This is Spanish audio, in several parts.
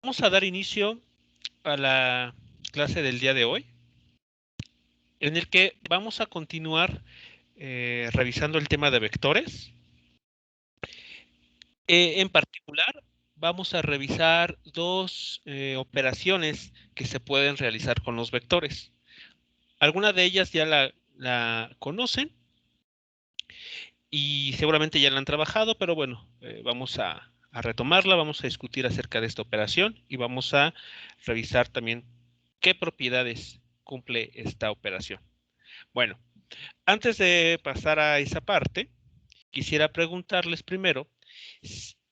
Vamos a dar inicio a la clase del día de hoy, en el que vamos a continuar revisando el tema de vectores. En particular, vamos a revisar dos operaciones que se pueden realizar con los vectores. Algunas de ellas ya la conocen y seguramente ya la han trabajado, pero bueno, vamos a retomarla, vamos a discutir acerca de esta operación y vamos a revisar también qué propiedades cumple esta operación. Bueno, antes de pasar a esa parte, quisiera preguntarles primero,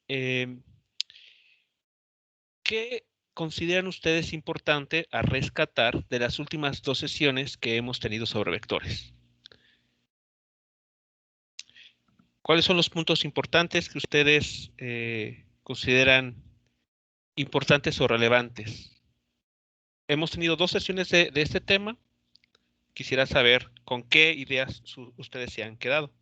eh, ¿qué consideran ustedes importante a rescatar de las últimas dos sesiones que hemos tenido sobre vectores? ¿Cuáles son los puntos importantes que ustedes consideran importantes o relevantes? Hemos tenido dos sesiones de este tema. Quisiera saber con qué ideas ustedes se han quedado.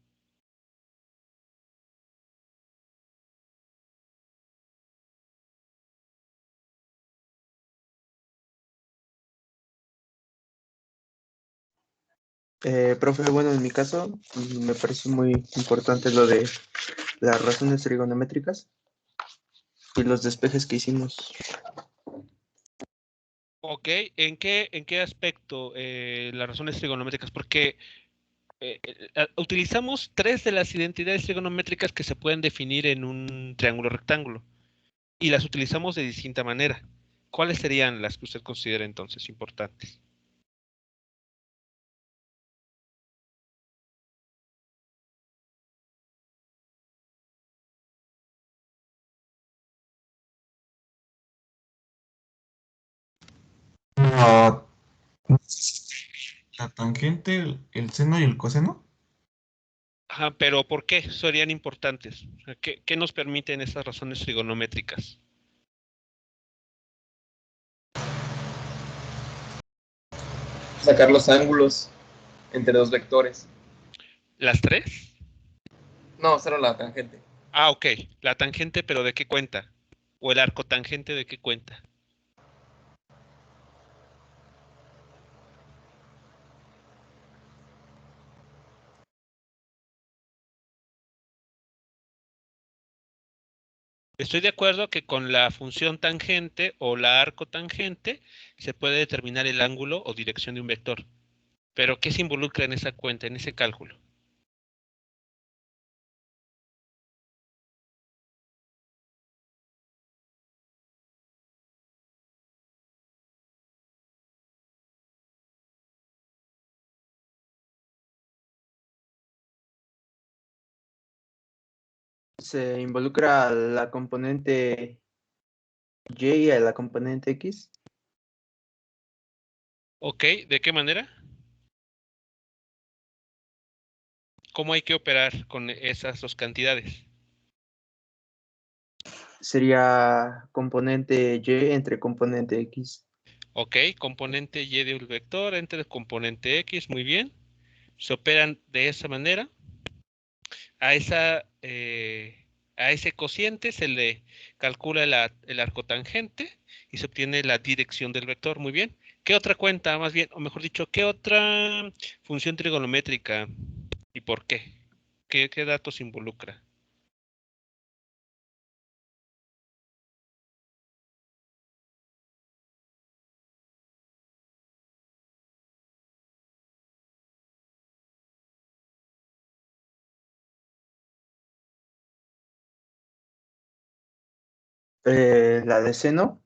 Profe, bueno, en mi caso me parece muy importante lo de las razones trigonométricas y los despejes que hicimos. Ok, ¿en qué aspecto las razones trigonométricas? Porque utilizamos tres de las identidades trigonométricas que se pueden definir en un triángulo rectángulo y las utilizamos de distinta manera. ¿Cuáles serían las que usted considera entonces importantes? La, la tangente, el seno y el coseno. Ajá, pero ¿por qué serían importantes? O sea, ¿qué nos permiten esas razones trigonométricas? Sacar los ángulos entre dos vectores. ¿Las tres? No, solo la tangente. Ah, ok. La tangente, pero ¿de qué cuenta? ¿O el arco tangente de qué cuenta? Estoy de acuerdo que con la función tangente o la arco tangente se puede determinar el ángulo o dirección de un vector. Pero ¿qué se involucra en esa cuenta, en ese cálculo? Se involucra a la componente Y y a la componente X. Ok, ¿de qué manera? ¿Cómo hay que operar con esas dos cantidades? Sería componente Y entre componente X. Ok, componente Y de un vector entre componente X, muy bien. Se operan de esa manera. A ese cociente se le calcula el arco tangente y se obtiene la dirección del vector. Muy bien. ¿Qué otra cuenta, más bien, o mejor dicho, qué otra función trigonométrica y por qué? ¿Qué datos involucra? La de seno.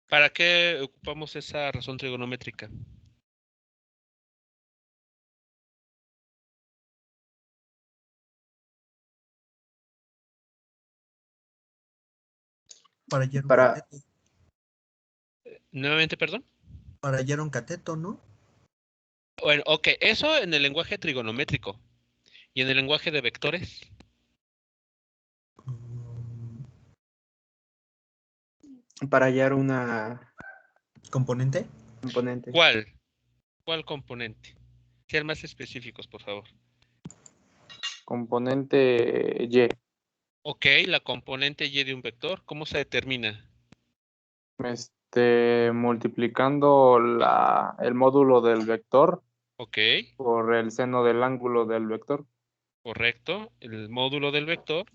¿Para qué ocupamos esa razón trigonométrica? Para hallar un Para, cateto. Nuevamente, perdón. Para hallar un cateto, ¿no? Bueno, ok, eso en el lenguaje trigonométrico. ¿Y en el lenguaje de vectores? Mm, para hallar una ¿Componente? componente. ¿Cuál? ¿Cuál componente? Sean más específicos, por favor. Componente Y. Ok, la componente y de un vector, ¿cómo se determina? Multiplicando el módulo del vector Ok, por el seno del ángulo del vector. correcto. El módulo del vector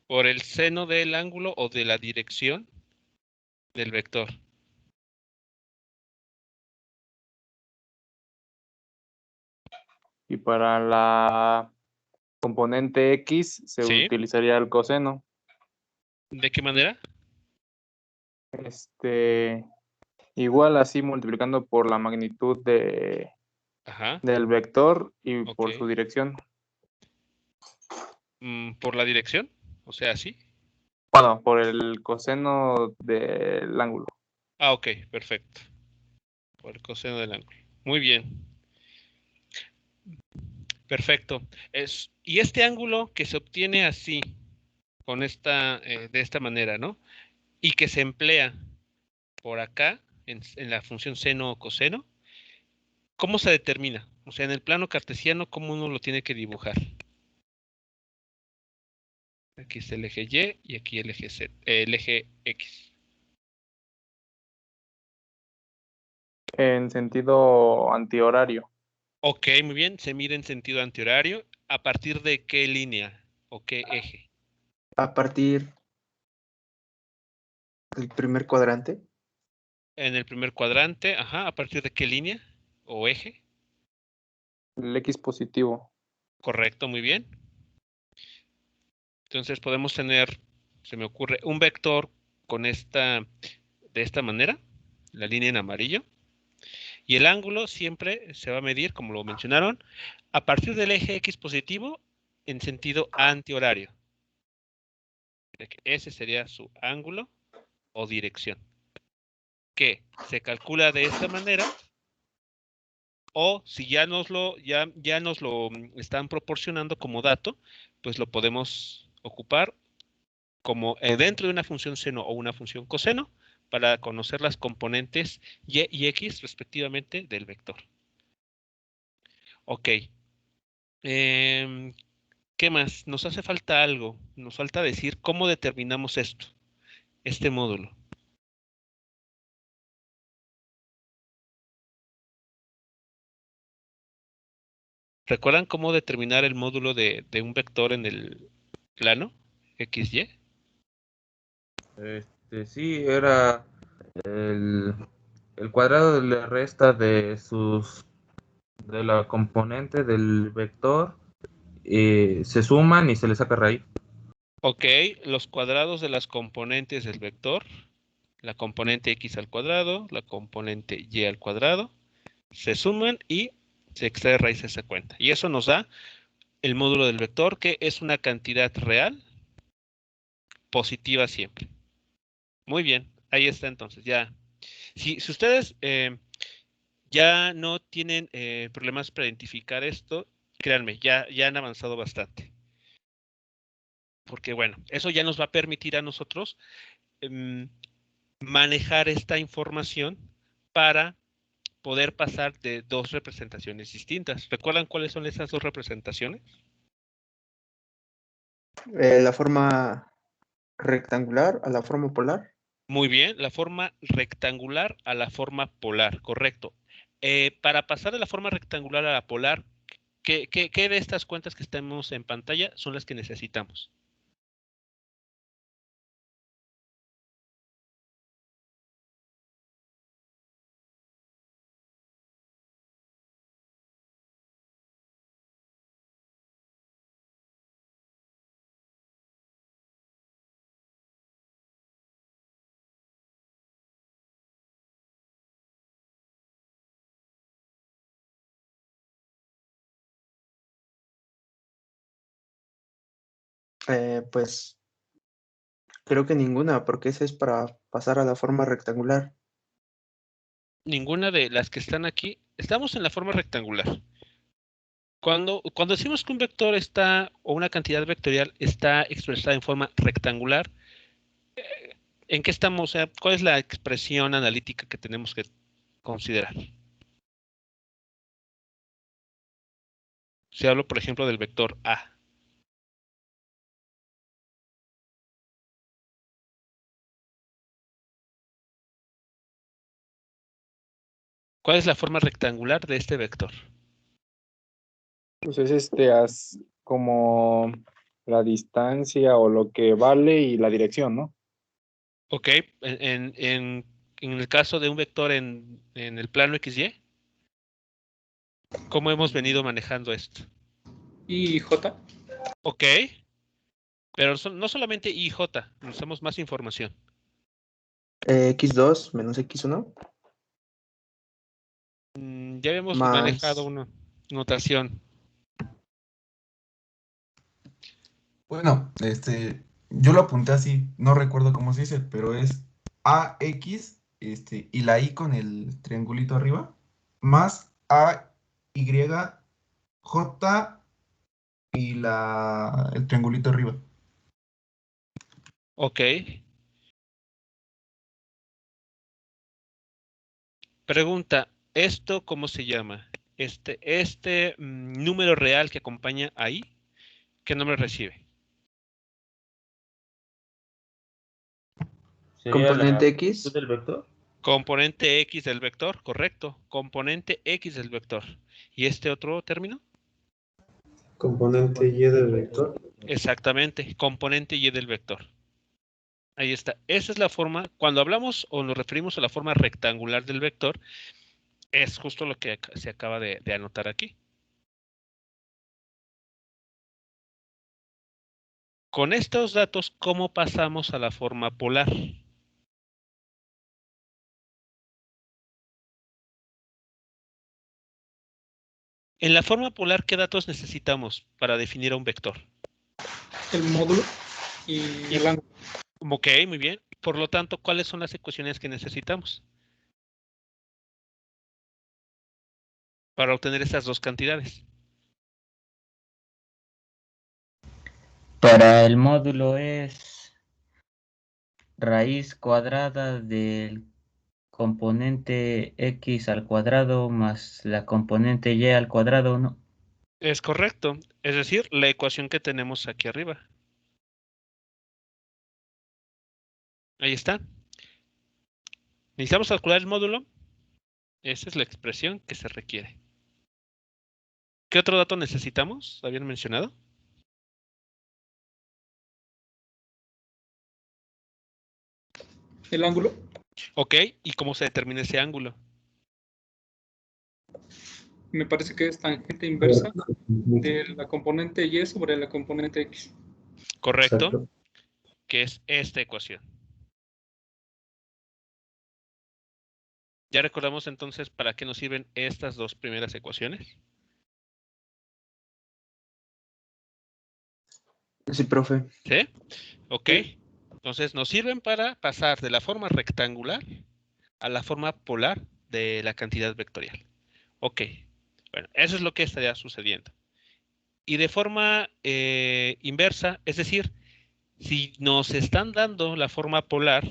por el seno del ángulo o de la dirección del vector. Y para la componente X se ¿Sí? utilizaría el coseno. ¿De qué manera? Igual así multiplicando por la magnitud Ajá, del vector y ok. por su dirección. ¿Por la dirección? O sea, sí. Bueno, por el coseno del ángulo. Ah, ok, perfecto. Por el coseno del ángulo. Muy bien, perfecto. Y este ángulo que se obtiene así, con de esta manera, ¿no? Y que se emplea por acá, en la función seno o coseno, ¿cómo se determina? O sea, en el plano cartesiano, ¿cómo uno lo tiene que dibujar? Aquí está el eje Y y aquí el eje Z, el eje X. En sentido antihorario. Ok, muy bien, se mide en sentido antihorario. ¿A partir de qué línea o qué eje? A partir del primer cuadrante, En el primer cuadrante, ajá, ¿a partir de qué línea o eje? El X positivo. Correcto, muy bien. Entonces podemos tener, se me ocurre, un vector de esta manera, la línea en amarillo, y el ángulo siempre se va a medir, como lo mencionaron, a partir del eje X positivo en sentido antihorario. Ese sería su ángulo o dirección, que se calcula de esta manera, o si ya nos lo están proporcionando como dato, pues lo podemos ocupar como dentro de una función seno o una función coseno para conocer las componentes y y x respectivamente del vector. Ok. ¿Qué más? Nos hace falta algo. Nos falta decir cómo determinamos esto, este módulo. ¿Recuerdan cómo determinar el módulo de un vector en el plano XY? Sí, era el cuadrado de la resta de la componente del vector, se suman y se le saca raíz. Ok, los cuadrados de las componentes del vector, la componente x al cuadrado, la componente y al cuadrado, se suman y se extrae raíz de esa cuenta. Y eso nos da el módulo del vector, que es una cantidad real positiva siempre. Muy bien, ahí está entonces. Ya, si ustedes ya no tienen problemas para identificar esto, créanme, ya han avanzado bastante. Porque bueno, eso ya nos va a permitir a nosotros manejar esta información para poder pasar de dos representaciones distintas. ¿Recuerdan cuáles son esas dos representaciones? la forma rectangular a la forma polar. Muy bien, la forma rectangular a la forma polar, correcto. Para pasar de la forma rectangular a la polar, ¿qué de estas cuentas que estamos en pantalla son las que necesitamos? Pues creo que ninguna, porque esa es para pasar a la forma rectangular. Ninguna de las que están aquí. Estamos en la forma rectangular. Cuando decimos que un vector está, o una cantidad vectorial está expresada en forma rectangular, ¿en qué estamos? O sea, ¿cuál es la expresión analítica que tenemos que considerar? Si hablo, por ejemplo, del vector A. ¿Cuál es la forma rectangular de este vector? Pues es como la distancia o lo que vale y la dirección, ¿no? Ok, en el caso de un vector en el plano XY, ¿cómo hemos venido manejando esto? ¿Y J? Ok, pero no solamente I y J, necesitamos más información. X2 menos X1 Ya habíamos manejado más... una notación. Bueno, yo lo apunté así, no recuerdo cómo se dice, pero es AX, y la I con el triangulito arriba, más AY, J y el triangulito arriba. Ok. Pregunta, ¿esto cómo se llama? Este número real que acompaña ahí, ¿qué nombre recibe? ¿Sería la Componente magnitud X. del vector? Componente X del vector, correcto. Componente X del vector. ¿Y este otro término? Componente Y del vector. Exactamente, componente Y del vector. Ahí está. Esa es la forma, cuando hablamos o nos referimos a la forma rectangular del vector, es justo lo que se acaba de anotar aquí. Con estos datos, ¿cómo pasamos a la forma polar? En la forma polar, ¿qué datos necesitamos para definir a un vector? El módulo y el ángulo. Ok, muy bien. Por lo tanto, ¿cuáles son las ecuaciones que necesitamos para obtener esas dos cantidades? Para el módulo es raíz cuadrada del componente x al cuadrado más la componente y al cuadrado, ¿no? Es correcto. Es decir, la ecuación que tenemos aquí arriba. Ahí está. Necesitamos calcular el módulo. Esa es la expresión que se requiere. ¿Qué otro dato necesitamos? ¿Habían mencionado? El ángulo. Ok, ¿y cómo se determina ese ángulo? Me parece que es tangente inversa de la componente Y sobre la componente X. Correcto, Exacto. que es esta ecuación. ¿Ya recordamos entonces para qué nos sirven estas dos primeras ecuaciones? Sí, profe. ¿Sí? Ok. Entonces nos sirven para pasar de la forma rectangular a la forma polar de la cantidad vectorial. Ok. Bueno, eso es lo que estaría sucediendo. Y de forma inversa, es decir, si nos están dando la forma polar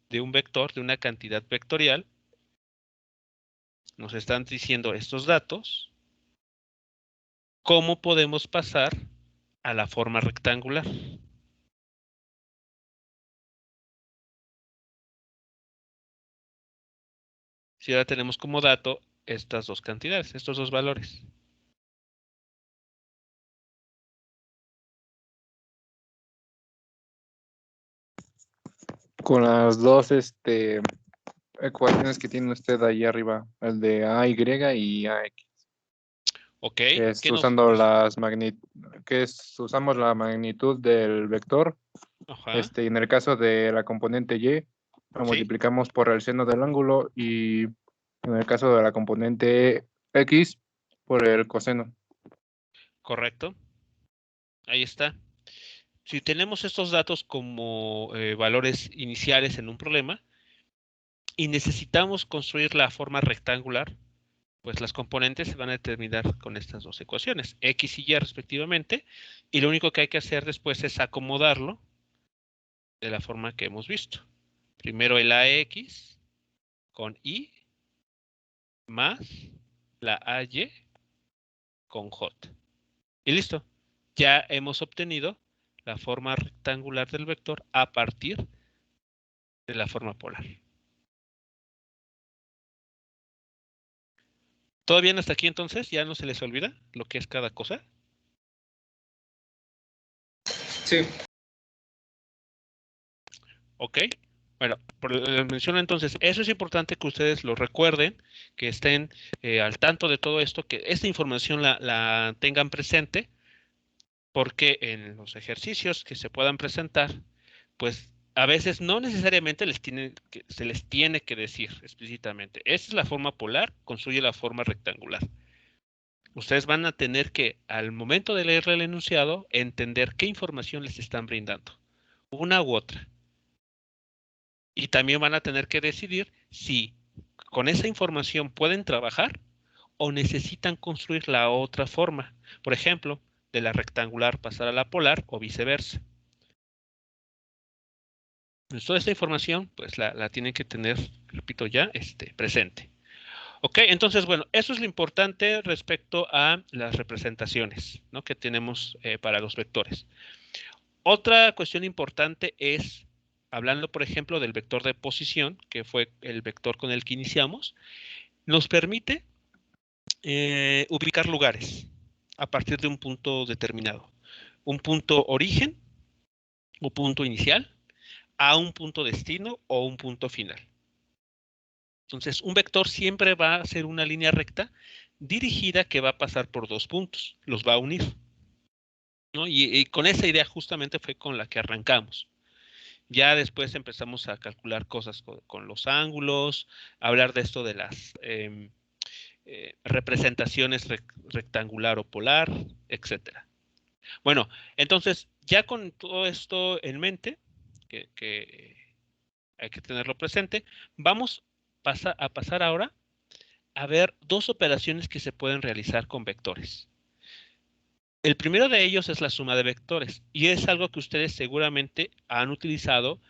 de un vector, de una cantidad vectorial, nos están diciendo estos datos, ¿cómo podemos pasar a la forma rectangular? Si ahora tenemos como dato estas dos cantidades, estos dos valores. Con las dos ecuaciones que tiene usted ahí arriba, el de AY y AX, Ok, que es ¿qué nos... usando usamos la magnitud del vector, Ajá, y en el caso de la componente Y, lo sí, multiplicamos por el seno del ángulo y en el caso de la componente X, por el coseno. correcto. Ahí está. Si tenemos estos datos como valores iniciales en un problema y necesitamos construir la forma rectangular, pues las componentes se van a determinar con estas dos ecuaciones, X y Y respectivamente, y lo único que hay que hacer después es acomodarlo de la forma que hemos visto. Primero el AX con Y más la AY con J. Y listo. Ya hemos obtenido la forma rectangular del vector a partir de la forma polar. ¿Todo bien hasta aquí entonces? ¿Ya no se les olvida lo que es cada cosa? Sí, Ok. Bueno, les menciono entonces, eso es importante que ustedes lo recuerden, que estén al tanto de todo esto, que esta información la tengan presente, porque en los ejercicios que se puedan presentar, pues a veces no necesariamente se les tiene que decir explícitamente. Esta es la forma polar, construye la forma rectangular. Ustedes van a tener que, al momento de leer el enunciado, entender qué información les están brindando, una u otra. Y también van a tener que decidir si con esa información pueden trabajar o necesitan construir la otra forma. Por ejemplo, de la rectangular pasar a la polar o viceversa. Pues toda esta información, pues la tienen que tener, repito ya, presente. Ok, entonces, bueno, eso es lo importante respecto a las representaciones, ¿no?, que tenemos para los vectores. Otra cuestión importante es, hablando, por ejemplo, del vector de posición, que fue el vector con el que iniciamos, nos permite ubicar lugares a partir de un punto determinado. Un punto origen o punto inicial a un punto destino o un punto final. Entonces, un vector siempre va a ser una línea recta dirigida que va a pasar por dos puntos, los va a unir, ¿no? Y con esa idea justamente fue con la que arrancamos. Ya después empezamos a calcular cosas con los ángulos, hablar de esto de las representaciones rectangular o polar, etcétera. Bueno, entonces, ya con todo esto en mente, que hay que tenerlo presente, vamos a pasar ahora a ver dos operaciones que se pueden realizar con vectores. El primero de ellos es la suma de vectores, y es algo que ustedes seguramente han utilizado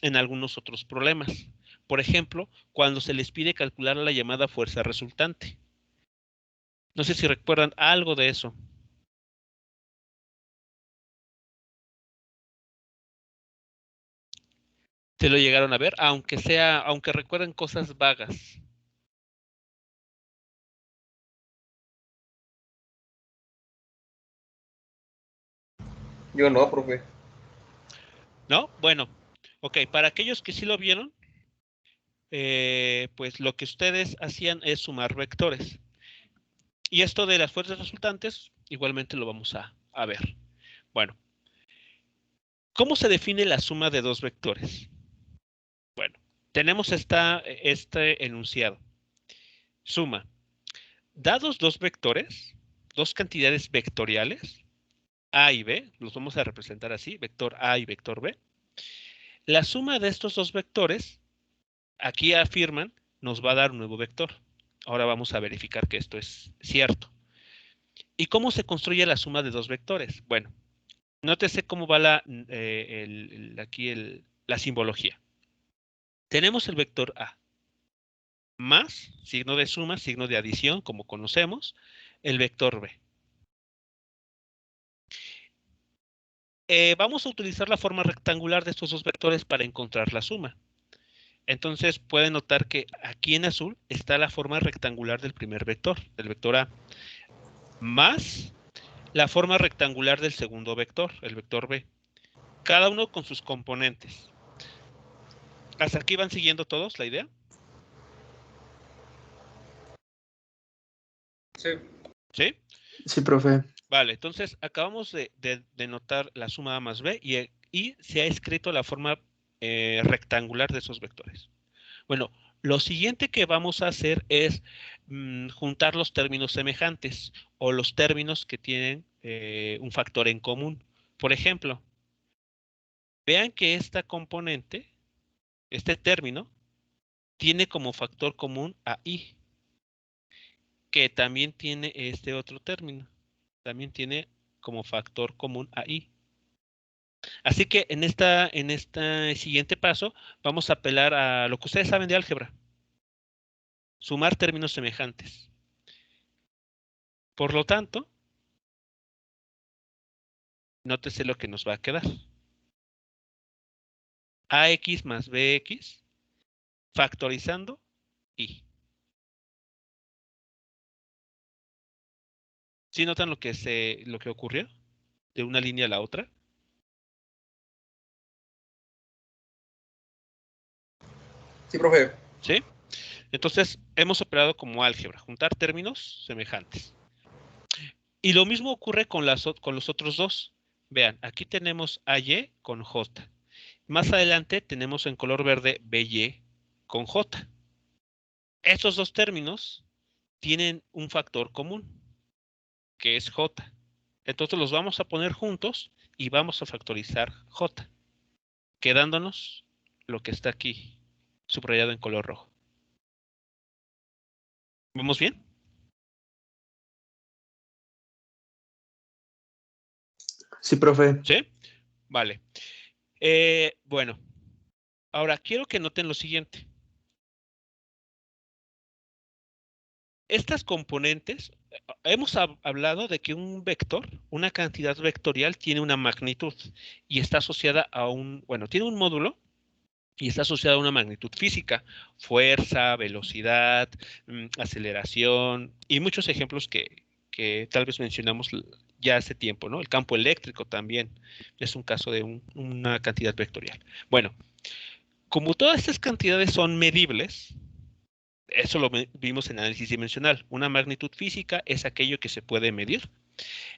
en algunos otros problemas. Por ejemplo, cuando se les pide calcular la llamada fuerza resultante. No sé si recuerdan algo de eso. ¿Se lo llegaron a ver? Aunque recuerden cosas vagas. Yo no, profe. ¿No? Bueno, ok, para aquellos que sí lo vieron, pues lo que ustedes hacían es sumar vectores. Y esto de las fuerzas resultantes, igualmente lo vamos a ver. Bueno, ¿cómo se define la suma de dos vectores? Bueno, tenemos este enunciado. Suma. Dados dos vectores, dos cantidades vectoriales, A y B, los vamos a representar así, vector A y vector B. La suma de estos dos vectores, aquí afirman, nos va a dar un nuevo vector. Ahora vamos a verificar que esto es cierto. ¿Y cómo se construye la suma de dos vectores? Bueno, nótese cómo va la simbología. Tenemos el vector A más, signo de suma, signo de adición, como conocemos, el vector B. Vamos a utilizar la forma rectangular de estos dos vectores para encontrar la suma. Entonces pueden notar que aquí en azul está la forma rectangular del primer vector, del vector A, más la forma rectangular del segundo vector, el vector B. Cada uno con sus componentes. ¿Hasta aquí van siguiendo todos la idea? sí. ¿Sí? Sí, profe. Vale, entonces acabamos de notar la suma A más B y se ha escrito la forma rectangular de esos vectores. Bueno, lo siguiente que vamos a hacer es juntar los términos semejantes o los términos que tienen un factor en común. Por ejemplo, vean que esta componente, este término, tiene como factor común a I, que también tiene este otro término. También tiene como factor común a I. Así que en este siguiente paso vamos a apelar a lo que ustedes saben de álgebra. Sumar términos semejantes. Por lo tanto, nótese lo que nos va a quedar. AX más BX factorizando I. ¿Sí notan lo que ocurrió de una línea a la otra? Sí, profe. ¿Sí? Entonces, hemos operado como álgebra, juntar términos semejantes. Y lo mismo ocurre con los otros dos. Vean, aquí tenemos AY con J. Más adelante tenemos en color verde BY con J. Estos dos términos tienen un factor común, que es J. Entonces los vamos a poner juntos y vamos a factorizar J, quedándonos lo que está aquí, subrayado en color rojo. ¿Vamos bien? Sí, profe. ¿Sí? Vale. Bueno, ahora quiero que noten lo siguiente. Estas componentes, hemos hablado de que un vector, una cantidad vectorial, tiene una magnitud y está asociada a tiene un módulo y está asociada a una magnitud física, fuerza, velocidad, aceleración y muchos ejemplos que tal vez mencionamos ya hace tiempo, ¿no? El campo eléctrico también es un caso de una cantidad vectorial. Bueno, como todas estas cantidades son medibles, eso lo vimos en análisis dimensional. Una magnitud física es aquello que se puede medir.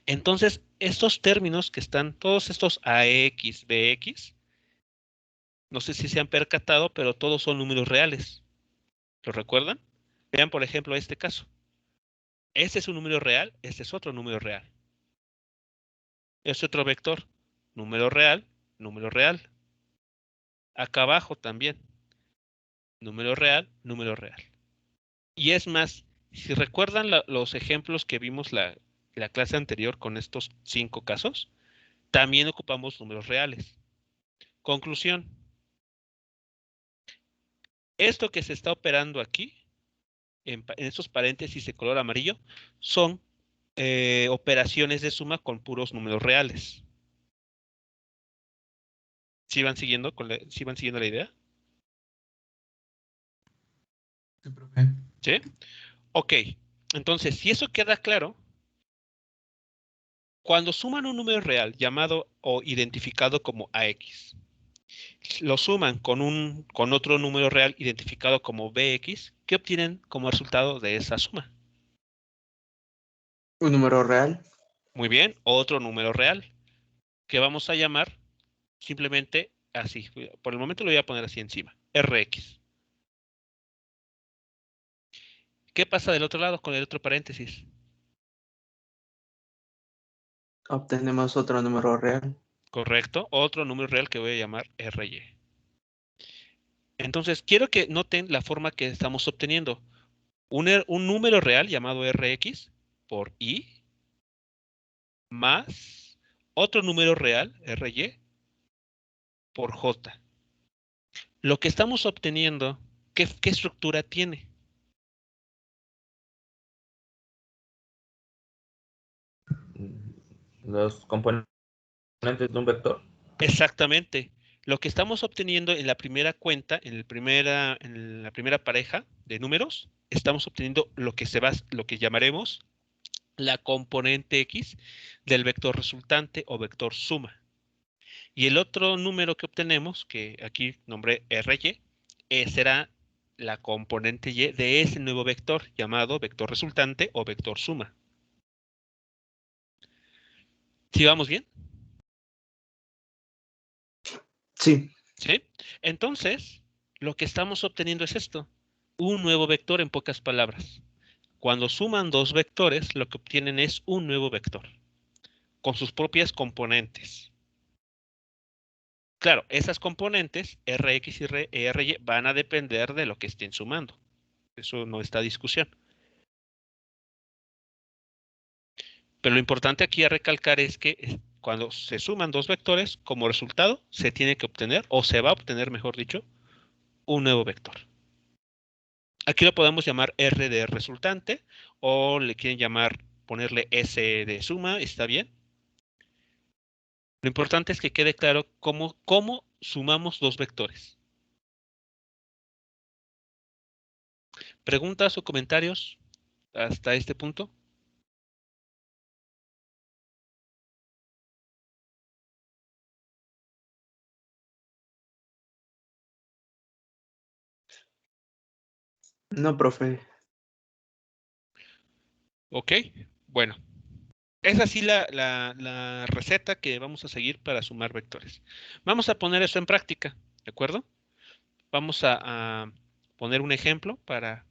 Entonces, estos términos que están, todos estos AX, BX, no sé si se han percatado, pero todos son números reales. ¿Lo recuerdan? Vean, por ejemplo, este caso. Este es un número real, este es otro número real. Este es otro vector. Número real, número real. Acá abajo también. Número real, número real. Y es más, si recuerdan los ejemplos que vimos la clase anterior con estos 5 casos, también ocupamos números reales. Conclusión. Esto que se está operando aquí, en estos paréntesis de color amarillo, son operaciones de suma con puros números reales. ¿Sí van siguiendo, ¿sí van siguiendo la idea? Sí, profe. ¿Sí? Ok. Entonces, si eso queda claro, cuando suman un número real llamado o identificado como AX, lo suman con otro número real identificado como BX, ¿qué obtienen como resultado de esa suma? Un número real. Muy bien, otro número real, que vamos a llamar simplemente así. Por el momento lo voy a poner así encima, RX. ¿Qué pasa del otro lado con el otro paréntesis? Obtenemos otro número real. Correcto, otro número real que voy a llamar RY. Entonces, quiero que noten la forma que estamos obteniendo. Un número real llamado RX por I más otro número real, RY, por J. Lo que estamos obteniendo, ¿qué estructura tiene? Los componentes de un vector. Exactamente. Lo que estamos obteniendo en la primera cuenta, en la primera pareja de números, estamos obteniendo lo que llamaremos la componente X del vector resultante o vector suma. Y el otro número que obtenemos, que aquí nombré RY, será la componente Y de ese nuevo vector llamado vector resultante o vector suma. ¿Sí vamos bien? Sí. ¿Sí? Entonces, lo que estamos obteniendo es esto, un nuevo vector en pocas palabras. Cuando suman dos vectores, lo que obtienen es un nuevo vector, con sus propias componentes. Claro, esas componentes, Rx y Ry, van a depender de lo que estén sumando. Eso no está a discusión. Pero lo importante aquí a recalcar es que cuando se suman dos vectores, como resultado, se tiene que obtener, o se va a obtener, mejor dicho, un nuevo vector. Aquí lo podemos llamar R de resultante, o le quieren llamar, ponerle S de suma, está bien. Lo importante es que quede claro cómo sumamos dos vectores. ¿Preguntas o comentarios hasta este punto? No, profe. Ok, bueno. Es así la receta que vamos a seguir para sumar vectores. Vamos a poner eso en práctica, ¿de acuerdo? Vamos a poner un ejemplo para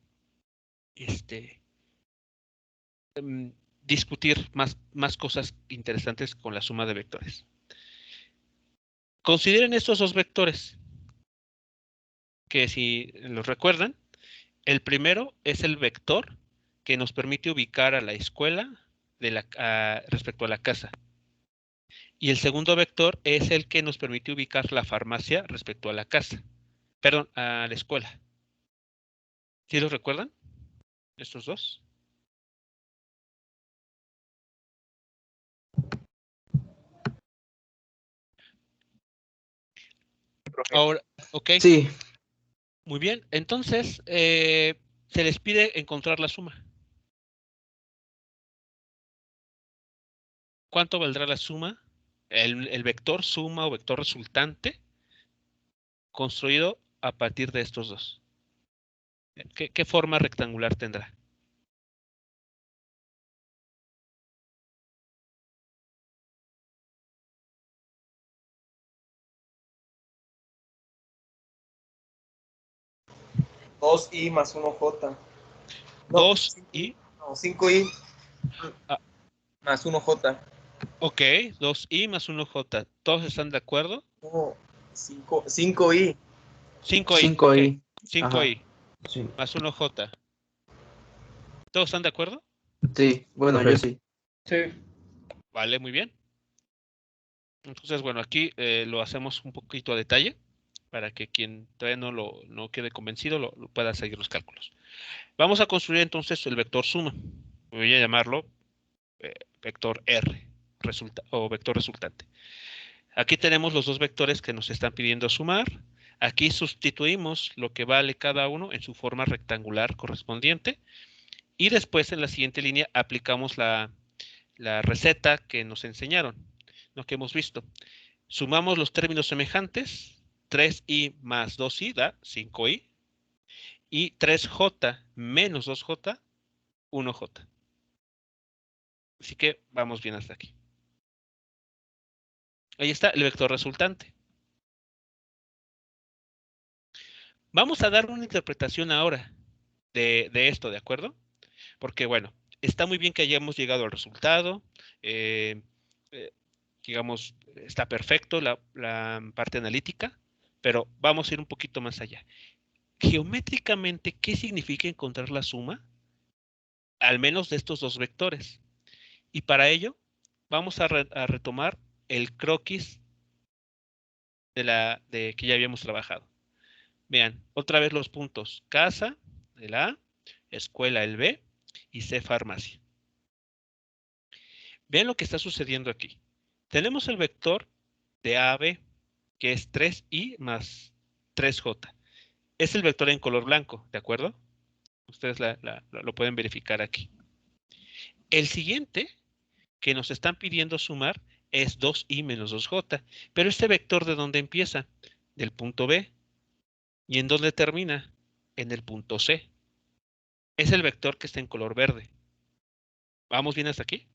em, discutir más cosas interesantes con la suma de vectores. Consideren estos dos vectores, que si los recuerdan, el primero es el vector que nos permite ubicar a la escuela respecto a la casa. Y el segundo vector es el que nos permite ubicar la farmacia respecto a la casa. Perdón, a la escuela. ¿Sí los recuerdan? Estos dos. Ahora, ok. Sí, Muy bien. Entonces, se les pide encontrar la suma. ¿Cuánto valdrá la suma? El vector suma o vector resultante construido a partir de estos dos. ¿Qué forma rectangular tendrá? Dos i más 1j. 2i. No, 5i Ah, más 1j. ok, 2i más 1j. ¿Todos están de acuerdo? No, 5i. 5i. 5i. Ok, 5i Sí. más 1j. ¿Todos están de acuerdo? Sí, bueno, Profe. yo sí. Sí. Vale, muy bien. Entonces, bueno, aquí lo hacemos un poquito a detalle para que quien todavía no quede convencido lo pueda seguir los cálculos. Vamos a construir entonces el vector suma. Voy a llamarlo vector R o vector resultante. Aquí tenemos los dos vectores que nos están pidiendo sumar. Aquí sustituimos lo que vale cada uno en su forma rectangular correspondiente. Y después en la siguiente línea aplicamos la receta que nos enseñaron, lo que hemos visto. Sumamos los términos semejantes. 3i más 2i da 5i. Y 3j menos 2j, 1j. Así que vamos bien hasta aquí. Ahí está el vector resultante. Vamos a dar una interpretación ahora de esto, ¿de acuerdo? Porque, bueno, está muy bien que hayamos llegado al resultado. Digamos, está perfecto la parte analítica, pero vamos a ir un poquito más allá. Geométricamente, ¿qué significa encontrar la suma? Al menos de estos dos vectores. Y para ello, vamos a retomar el croquis de que ya habíamos trabajado. Vean, otra vez los puntos. Casa, el A, escuela, el B, y C, farmacia. Vean lo que está sucediendo aquí. Tenemos el vector de A a B, que es 3i más 3j. Es el vector en color blanco, ¿de acuerdo? Ustedes lo pueden verificar aquí. El siguiente que nos están pidiendo sumar es 2i menos 2j. Pero este vector, ¿de dónde empieza? Del punto B. ¿Y en dónde termina? En el punto C. Es el vector que está en color verde. ¿Vamos bien hasta aquí?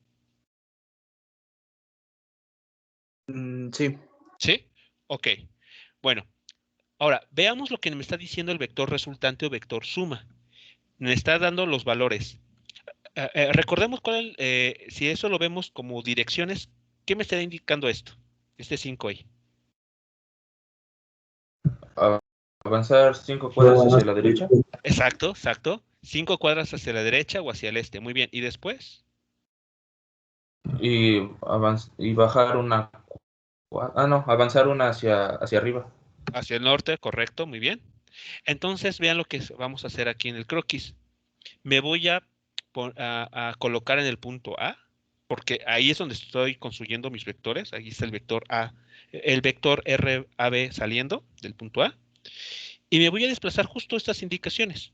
Sí. ¿Sí? Ok. Bueno, ahora veamos lo que me está diciendo el vector resultante o vector suma. Me está dando los valores. Recordemos si eso lo vemos como direcciones, ¿qué me está indicando esto? Este 5i. Avanzar 5 cuadras hacia la derecha. Exacto, exacto. 5 cuadras hacia la derecha o hacia el este. Muy bien. ¿Y después? Y bajar una. No, avanzar una hacia arriba. Hacia el norte, correcto, muy bien. Entonces vean lo que vamos a hacer aquí en el croquis. Me voy a colocar en el punto A, porque ahí es donde estoy construyendo mis vectores. Ahí está el vector A, el vector RAB saliendo del punto A. Y me voy a desplazar justo estas indicaciones.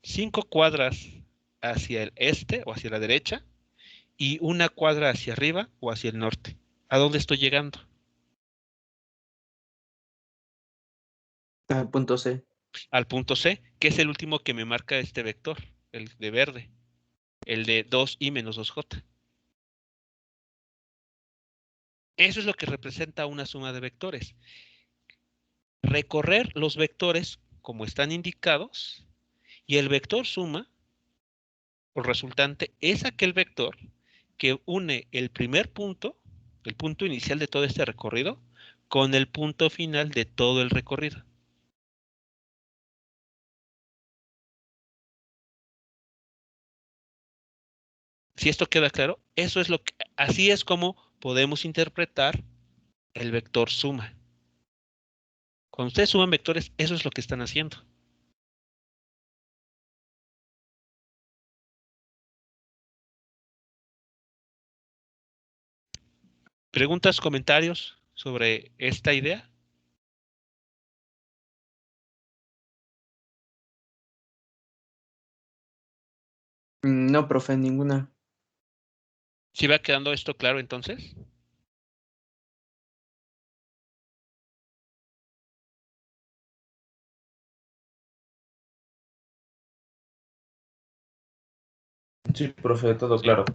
5 cuadras hacia el este o hacia la derecha y una cuadra hacia arriba o hacia el norte. ¿A dónde estoy llegando? Punto C. al punto C, que es el último que me marca este vector, el de verde, el de 2i menos 2j. Eso es lo que representa una suma de vectores. Recorrer los vectores como están indicados, y el vector suma o resultante es aquel vector que une el primer punto, el punto inicial de todo este recorrido, con el punto final de todo el recorrido. Si esto queda claro, eso es así es como podemos interpretar el vector suma. Cuando ustedes suman vectores, eso es lo que están haciendo. ¿Preguntas, comentarios sobre esta idea? No, profe, ninguna. ¿Sí va quedando esto claro entonces? Sí, profe, todo Sí. claro.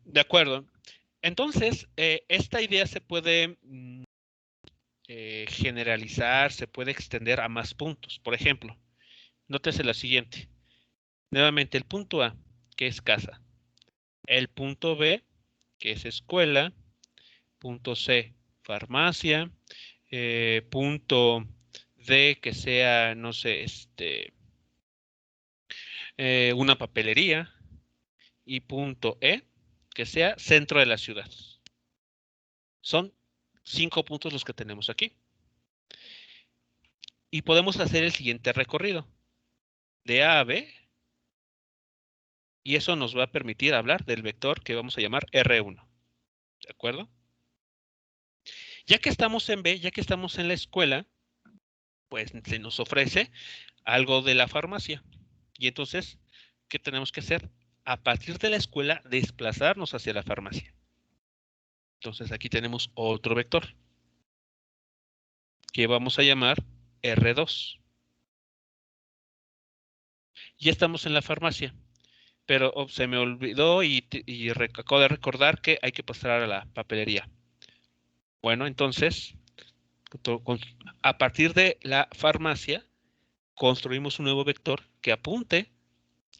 De acuerdo. Entonces, esta idea se puede generalizar, se puede extender a más puntos. Por ejemplo, nótese la siguiente. Nuevamente, el punto A, que es casa. El punto B, que es escuela. Punto C, farmacia. Punto D, que sea, no sé, una papelería. Y punto E, que sea centro de la ciudad. Son 5 puntos los que tenemos aquí. Y podemos hacer el siguiente recorrido. De A a B. Y eso nos va a permitir hablar del vector que vamos a llamar R1. ¿De acuerdo? Ya que estamos en B, ya que estamos en la escuela, pues se nos ofrece algo de la farmacia. Y entonces, ¿qué tenemos que hacer? A partir de la escuela, desplazarnos hacia la farmacia. Entonces aquí tenemos otro vector que vamos a llamar R2. Ya estamos en la farmacia, pero se me olvidó y acabo de recordar que hay que pasar a la papelería. Bueno, entonces, a partir de la farmacia, construimos un nuevo vector que apunte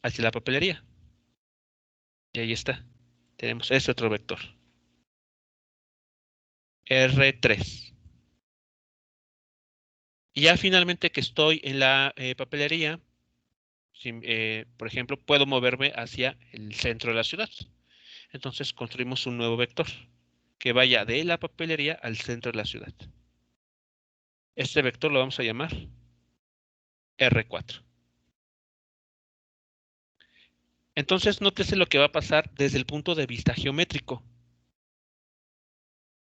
hacia la papelería. Y ahí está. Tenemos ese otro vector. R3. Y ya finalmente que estoy en la papelería, por ejemplo, puedo moverme hacia el centro de la ciudad. Entonces construimos un nuevo vector que vaya de la papelería al centro de la ciudad. Este vector lo vamos a llamar R4. Entonces, nótese lo que va a pasar desde el punto de vista geométrico.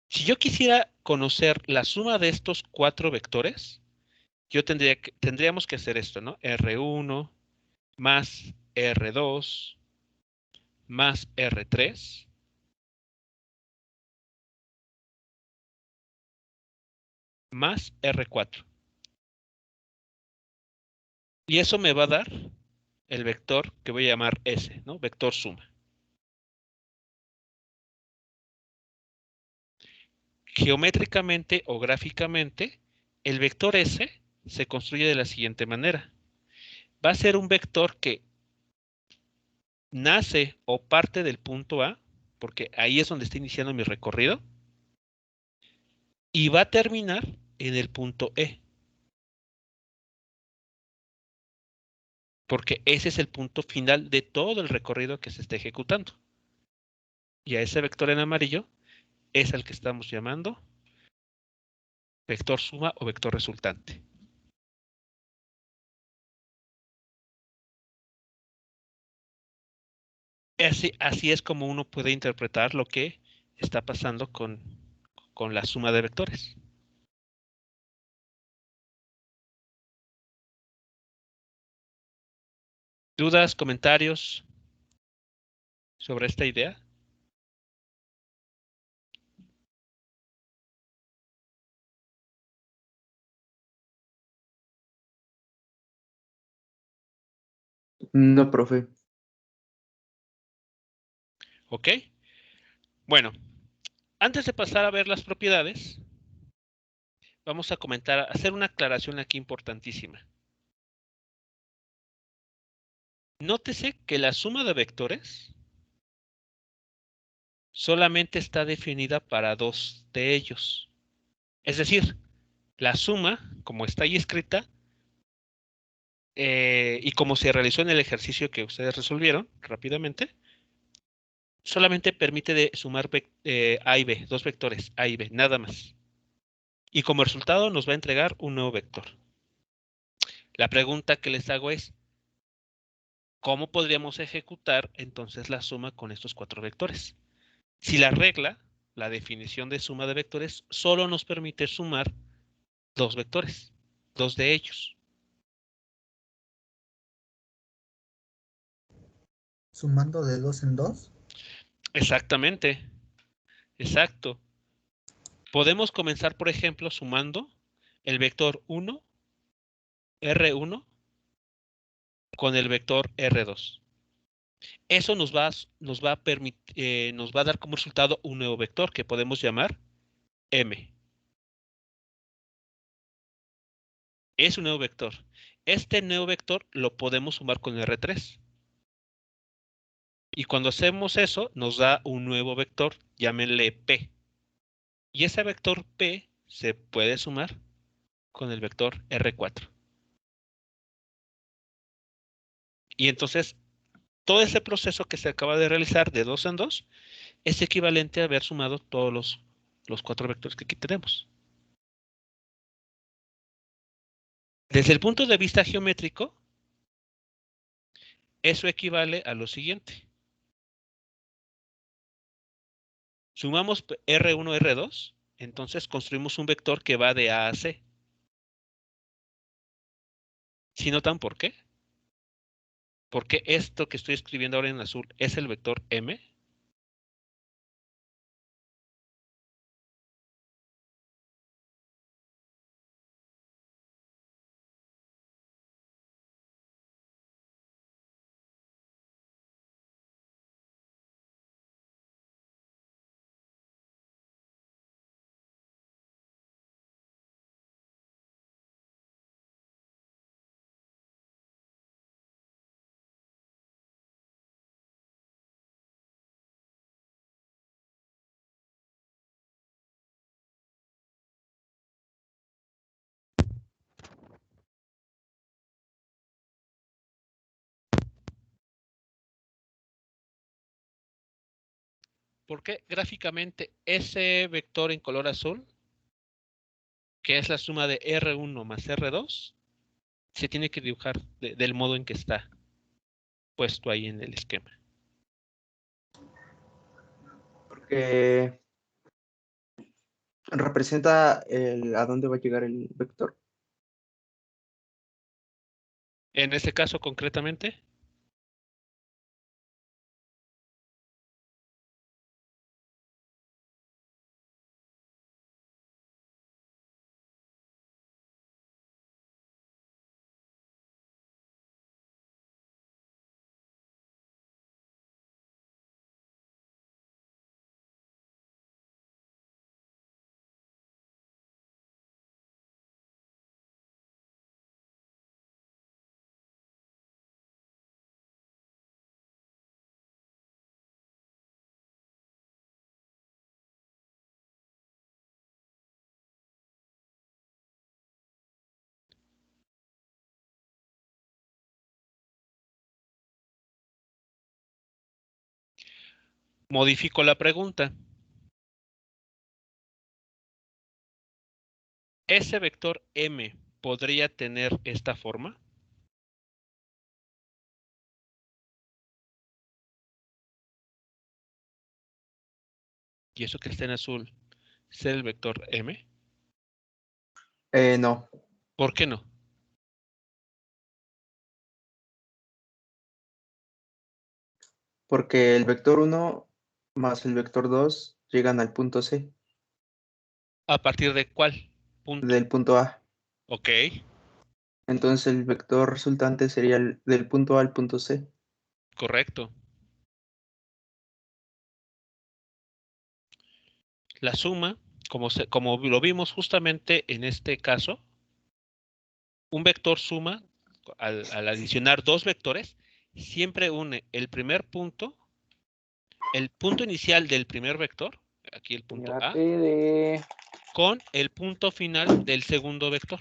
Si yo quisiera conocer la suma de estos 4 vectores, tendríamos que hacer esto, ¿no? R1 más R2 más R3 más R4. Y eso me va a dar el vector que voy a llamar S, ¿no? Vector suma. Geométricamente o gráficamente, el vector S se construye de la siguiente manera. Va a ser un vector que nace o parte del punto A, porque ahí es donde está iniciando mi recorrido, y va a terminar en el punto E. Porque ese es el punto final de todo el recorrido que se está ejecutando. Y a ese vector en amarillo es al que estamos llamando vector suma o vector resultante. Así es como uno puede interpretar lo que está pasando con la suma de vectores. ¿Dudas, comentarios sobre esta idea? No, profe. ¿Ok? Bueno, antes de pasar a ver las propiedades, vamos a hacer una aclaración aquí importantísima. Nótese que la suma de vectores solamente está definida para dos de ellos. Es decir, la suma, como está ahí escrita, y como se realizó en el ejercicio que ustedes resolvieron rápidamente, solamente permite sumar A y B, dos vectores, A y B, nada más. Y como resultado nos va a entregar un nuevo vector. La pregunta que les hago es, ¿cómo podríamos ejecutar entonces la suma con estos cuatro vectores? Si la regla, la definición de suma de vectores, solo nos permite sumar dos vectores, dos de ellos. Sumando de 2 en 2. Exactamente, exacto. Podemos comenzar, por ejemplo, sumando el vector 1, R1, con el vector R2. Eso nos va a dar como resultado un nuevo vector que podemos llamar M. Es un nuevo vector. Este nuevo vector lo podemos sumar con R3. Y cuando hacemos eso, nos da un nuevo vector, llámenle P. Y ese vector P se puede sumar con el vector R4. Y entonces, todo ese proceso que se acaba de realizar de 2 en 2 es equivalente a haber sumado todos los cuatro vectores que aquí tenemos. Desde el punto de vista geométrico, eso equivale a lo siguiente. Sumamos R1, R2, entonces construimos un vector que va de A a C. ¿Sí notan por qué? Porque esto que estoy escribiendo ahora en azul es el vector M. Porque gráficamente ese vector en color azul, que es la suma de R1 más R2, se tiene que dibujar del modo en que está puesto ahí en el esquema. Porque representa a dónde va a llegar el vector. En ese caso concretamente, modifico la pregunta. ¿Ese vector M podría tener esta forma? Y eso que está en azul, ¿ser el vector M? No, ¿Por qué no? porque el vector 1 más el vector 2 llegan al punto C ¿A partir de cuál punto? del punto A. Ok. Entonces el vector resultante sería del punto A al punto C. Correcto. La suma, como lo vimos justamente en este caso, un vector suma, al adicionar dos vectores, siempre une el punto inicial del primer vector, aquí el punto A, con el punto final del segundo vector.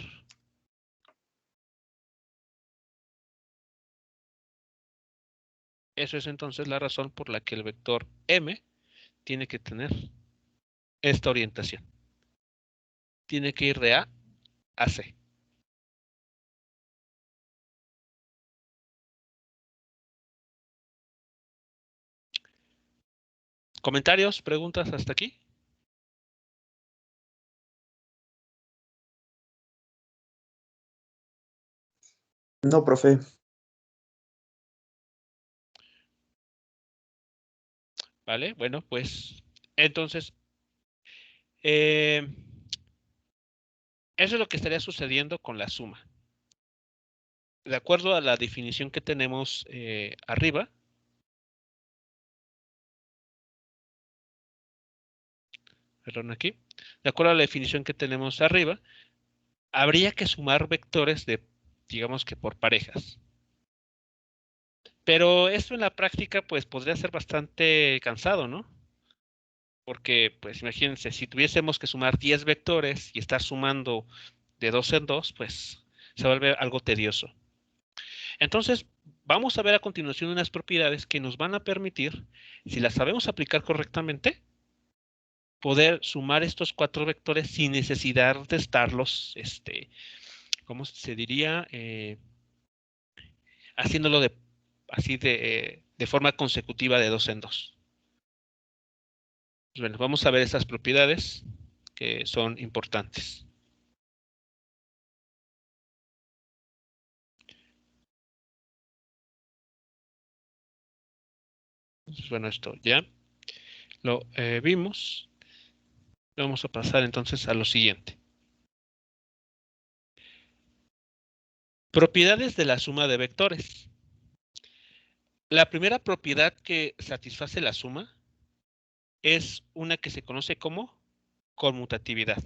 Eso es entonces la razón por la que el vector M tiene que tener esta orientación. Tiene que ir de A a C. ¿Comentarios, preguntas hasta aquí? No, profe. Vale, bueno, pues entonces eso es lo que estaría sucediendo con la suma. De acuerdo a la definición que tenemos arriba, perdón, aquí, de acuerdo a la definición que tenemos arriba, habría que sumar vectores digamos que por parejas. Pero esto en la práctica, pues, podría ser bastante cansado, ¿no? Porque, pues, imagínense, si tuviésemos que sumar 10 vectores y estar sumando de 2 en 2, pues, se vuelve algo tedioso. Entonces, vamos a ver a continuación unas propiedades que nos van a permitir, si las sabemos aplicar correctamente, poder sumar estos 4 vectores sin necesidad de estarlos, ¿cómo se diría? Haciéndolo de forma consecutiva de 2 en 2. Pues bueno, vamos a ver esas propiedades que son importantes. Pues bueno, esto ya lo vimos. Vamos a pasar entonces a lo siguiente. Propiedades de la suma de vectores. La primera propiedad que satisface la suma es una que se conoce como conmutatividad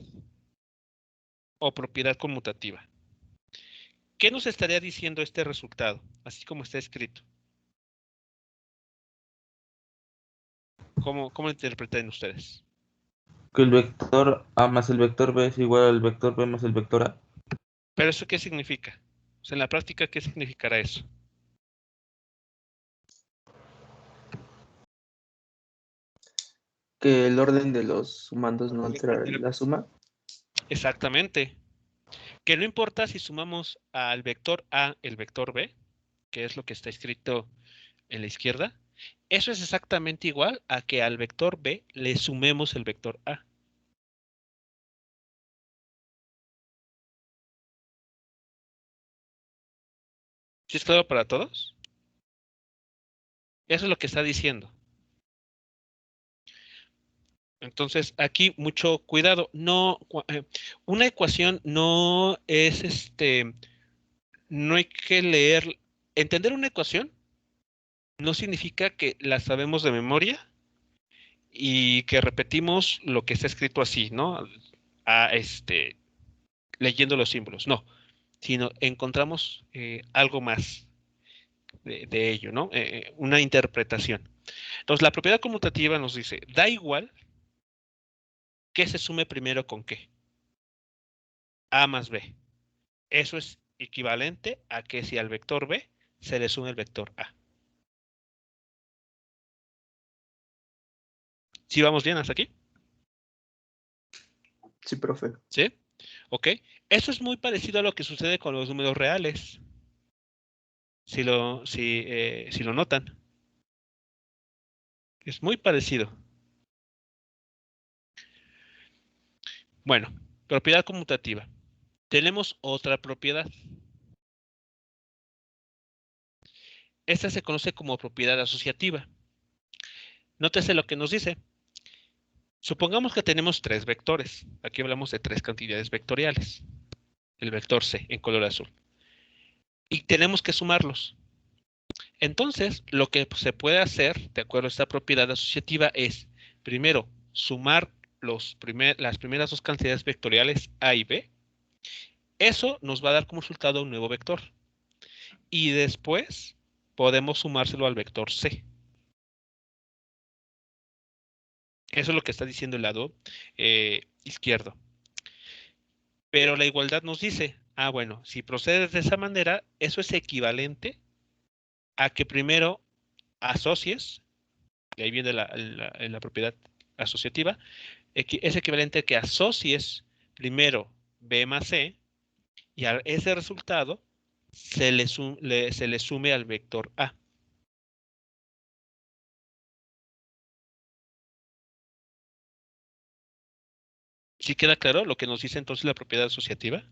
o propiedad conmutativa. ¿Qué nos estaría diciendo este resultado, así como está escrito? ¿Cómo lo interpretan ustedes? Que el vector A más el vector B es igual al vector B más el vector A. ¿Pero eso qué significa? O sea, en la práctica, ¿qué significará eso? Que el orden de los sumandos no altera la suma. Exactamente. Que no importa si sumamos al vector A el vector B, que es lo que está escrito en la izquierda, eso es exactamente igual a que al vector B le sumemos el vector A. ¿Sí es claro para todos? Eso es lo que está diciendo. Entonces, aquí mucho cuidado. No, una ecuación no es no hay que leer. Entender una ecuación no significa que la sabemos de memoria y que repetimos lo que está escrito así, ¿no? Leyendo los símbolos. No, sino encontramos algo más de ello, ¿no? Una interpretación. Entonces, la propiedad conmutativa nos dice, da igual que se sume primero con qué. A más B. Eso es equivalente a que si al vector B se le sume el vector A. ¿Sí vamos bien hasta aquí? Sí, profe. ¿Sí? Ok. Eso es muy parecido a lo que sucede con los números reales. Si lo notan. Es muy parecido. Bueno, propiedad conmutativa. Tenemos otra propiedad. Esta se conoce como propiedad asociativa. Nótese lo que nos dice. Supongamos que tenemos 3 vectores. Aquí hablamos de 3 cantidades vectoriales. El vector C en color azul. y tenemos que sumarlos. Entonces, lo que se puede hacer, de acuerdo a esta propiedad asociativa, es, primero, sumar las primeras dos cantidades vectoriales A y B. Eso nos va a dar como resultado un nuevo vector. Y después podemos sumárselo al vector C. Eso es lo que está diciendo el lado izquierdo. Pero la igualdad nos dice, bueno, si procedes de esa manera, eso es equivalente a que primero asocies, y ahí viene la propiedad asociativa, es equivalente a que asocies primero B más C y a ese resultado se le sume al vector A. ¿Sí queda claro lo que nos dice entonces la propiedad asociativa?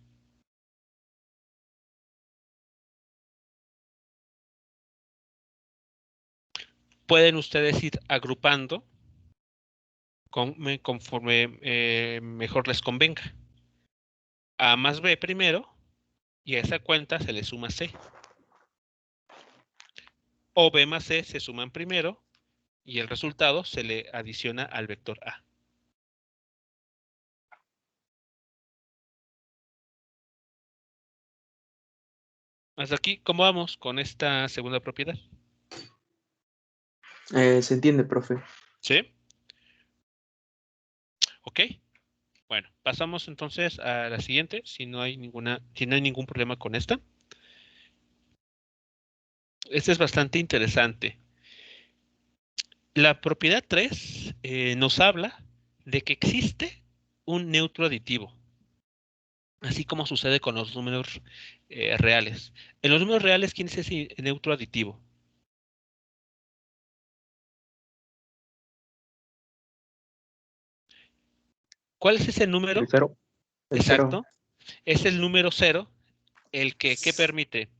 Pueden ustedes ir agrupando conforme mejor les convenga. A más B primero y a esa cuenta se le suma C. O B más C se suman primero y el resultado se le adiciona al vector A. Hasta aquí, ¿cómo vamos con esta segunda propiedad? Se entiende, profe. ¿Sí? Ok. Bueno, pasamos entonces a la siguiente, si no hay ningún problema con esta. Esta es bastante interesante. La propiedad 3 nos habla de que existe un neutro aditivo, así como sucede con los números reales. En los números reales, ¿quién es ese neutro aditivo? ¿Cuál es ese número? El cero. El Exacto. cero. Es el número 0, el que ¿qué permite?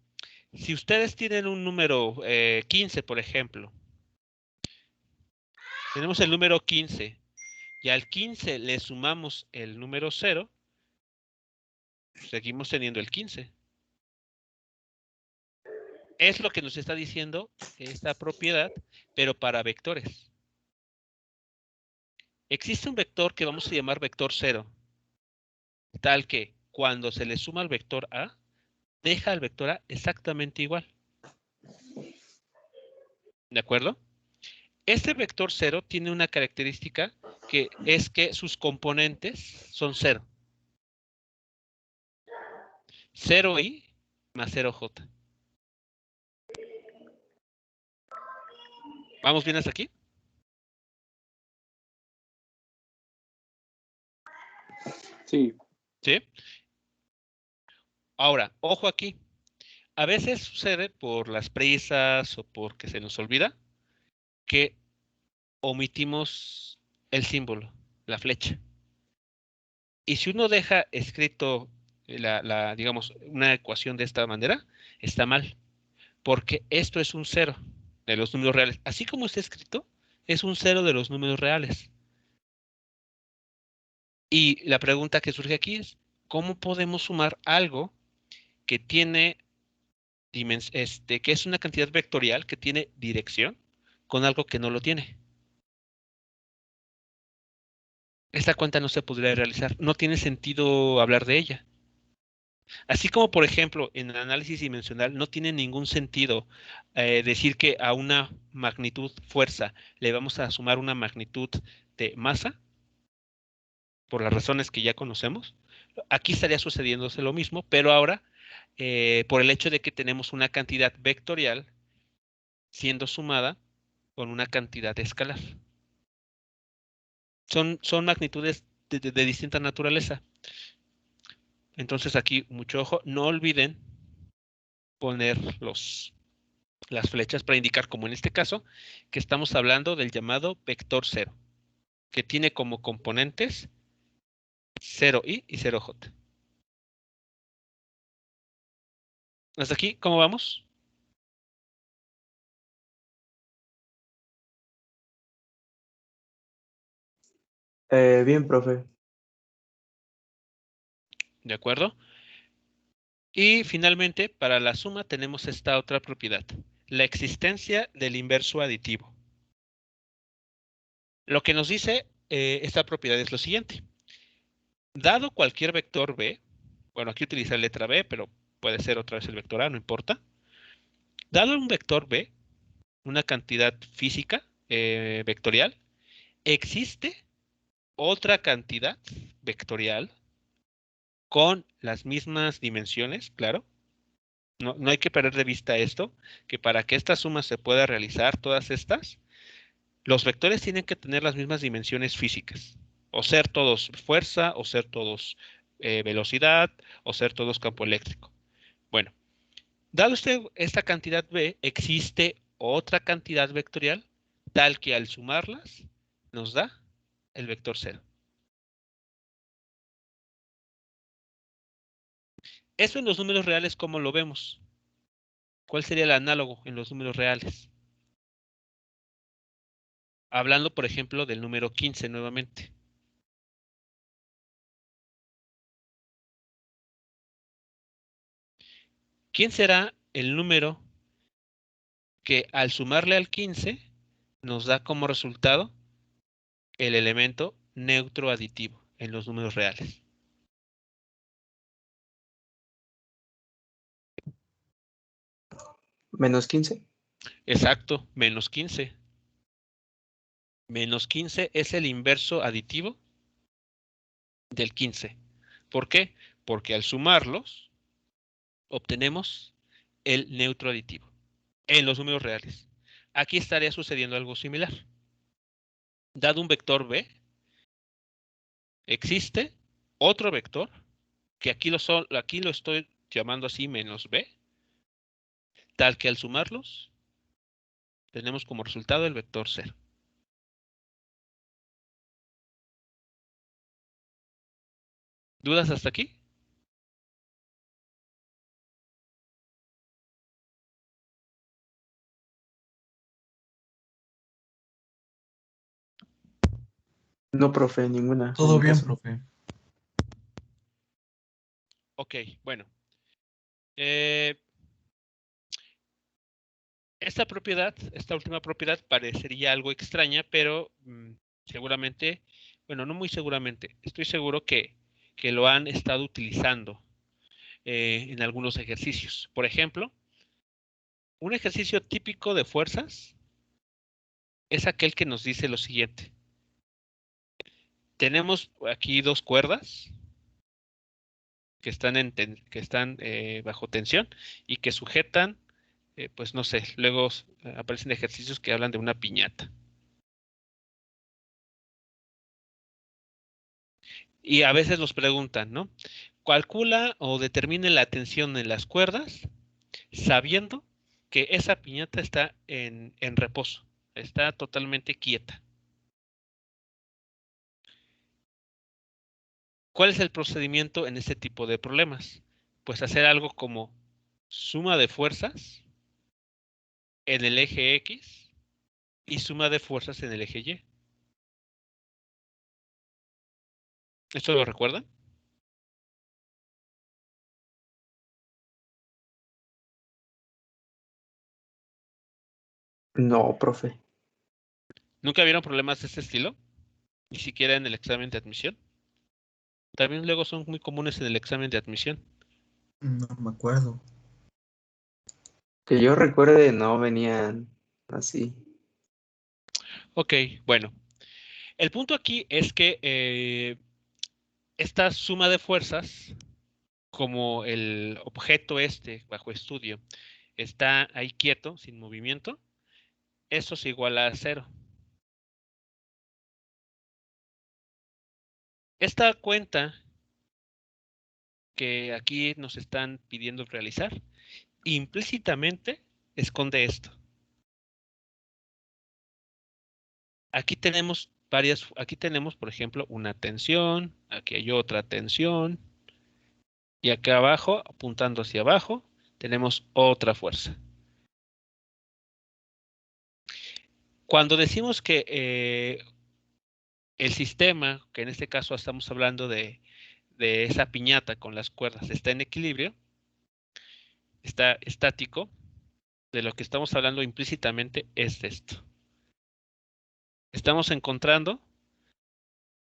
Si ustedes tienen un número 15, por ejemplo, tenemos el número 15 y al 15 le sumamos el número 0, seguimos teniendo el 15. Es lo que nos está diciendo esta propiedad, pero para vectores. Existe un vector que vamos a llamar vector 0, tal que cuando se le suma al vector A, deja al vector A exactamente igual. ¿De acuerdo? Este vector 0 tiene una característica que es que sus componentes son 0. 0i más 0j. ¿Vamos bien hasta aquí? Sí. ¿Sí? Ahora, ojo aquí. A veces sucede por las prisas o porque se nos olvida que omitimos el símbolo, la flecha. Y si uno deja escrito digamos, una ecuación de esta manera, está mal, porque esto es un 0 de los números reales. Así como está escrito, es un 0 de los números reales. Y la pregunta que surge aquí es, ¿cómo podemos sumar algo que tiene que es una cantidad vectorial que tiene dirección con algo que no lo tiene? Esta cuenta no se podría realizar, no tiene sentido hablar de ella. Así como, por ejemplo, en el análisis dimensional no tiene ningún sentido decir que a una magnitud fuerza le vamos a sumar una magnitud de masa, por las razones que ya conocemos. Aquí estaría sucediéndose lo mismo, pero ahora por el hecho de que tenemos una cantidad vectorial siendo sumada con una cantidad escalar. Son magnitudes de distinta naturaleza. Entonces aquí, mucho ojo, no olviden poner las flechas para indicar, como en este caso, que estamos hablando del llamado vector 0, que tiene como componentes 0i y 0j. ¿Hasta aquí cómo vamos? Bien, profe. ¿De acuerdo? Y finalmente, para la suma tenemos esta otra propiedad, la existencia del inverso aditivo. Lo que nos dice esta propiedad es lo siguiente. Dado cualquier vector B, bueno, aquí utiliza la letra B, pero puede ser otra vez el vector A, no importa. Dado un vector B, una cantidad física vectorial, existe otra cantidad vectorial con las mismas dimensiones, claro. No hay que perder de vista esto, que para que esta suma se pueda realizar, todas estas, los vectores tienen que tener las mismas dimensiones físicas, o ser todos fuerza, o ser todos velocidad, o ser todos campo eléctrico. Bueno, dado esta cantidad B, existe otra cantidad vectorial tal que al sumarlas nos da el vector 0. Eso en los números reales, ¿cómo lo vemos? ¿Cuál sería el análogo en los números reales? Hablando, por ejemplo, del número 15 nuevamente. ¿Quién será el número que al sumarle al 15 nos da como resultado el elemento neutro aditivo en los números reales? Menos 15. Exacto, menos 15. Menos 15 es el inverso aditivo del 15. ¿Por qué? Porque al sumarlos obtenemos el neutro aditivo en los números reales. Aquí estaría sucediendo algo similar. Dado un vector B, existe otro vector, que aquí lo estoy llamando así menos B, tal que al sumarlos tenemos como resultado el vector 0. ¿Dudas hasta aquí? No, profe, ninguna. Todo en mi bien, caso. profe. Ok, bueno. Esta propiedad, esta última propiedad parecería algo extraña, pero seguramente, bueno, no muy seguramente, estoy seguro que lo han estado utilizando en algunos ejercicios. Por ejemplo, un ejercicio típico de fuerzas es aquel que nos dice lo siguiente. Tenemos aquí dos cuerdas que están bajo tensión y que sujetan, pues no sé, luego aparecen ejercicios que hablan de una piñata. Y a veces nos preguntan, ¿no? Calcula o determine la tensión en las cuerdas sabiendo que esa piñata está en reposo, está totalmente quieta. ¿Cuál es el procedimiento en este tipo de problemas? Pues hacer algo como suma de fuerzas en el eje X y suma de fuerzas en el eje Y. ¿Esto lo recuerdan? No, profe. ¿Nunca vieron problemas de este estilo? Ni siquiera en el examen de admisión. También luego son muy comunes en el examen de admisión. No me acuerdo. Que yo recuerde, no venían así. Ok, bueno. El punto aquí es que esta suma de fuerzas, como el objeto bajo estudio está ahí quieto, sin movimiento, eso es igual a 0. Esta cuenta que aquí nos están pidiendo realizar, implícitamente esconde esto. Aquí tenemos por ejemplo, una tensión, aquí hay otra tensión, y acá abajo, apuntando hacia abajo, tenemos otra fuerza. Cuando decimos que el sistema, que en este caso estamos hablando de esa piñata con las cuerdas, está en equilibrio, está estático, de lo que estamos hablando implícitamente es de esto. Estamos encontrando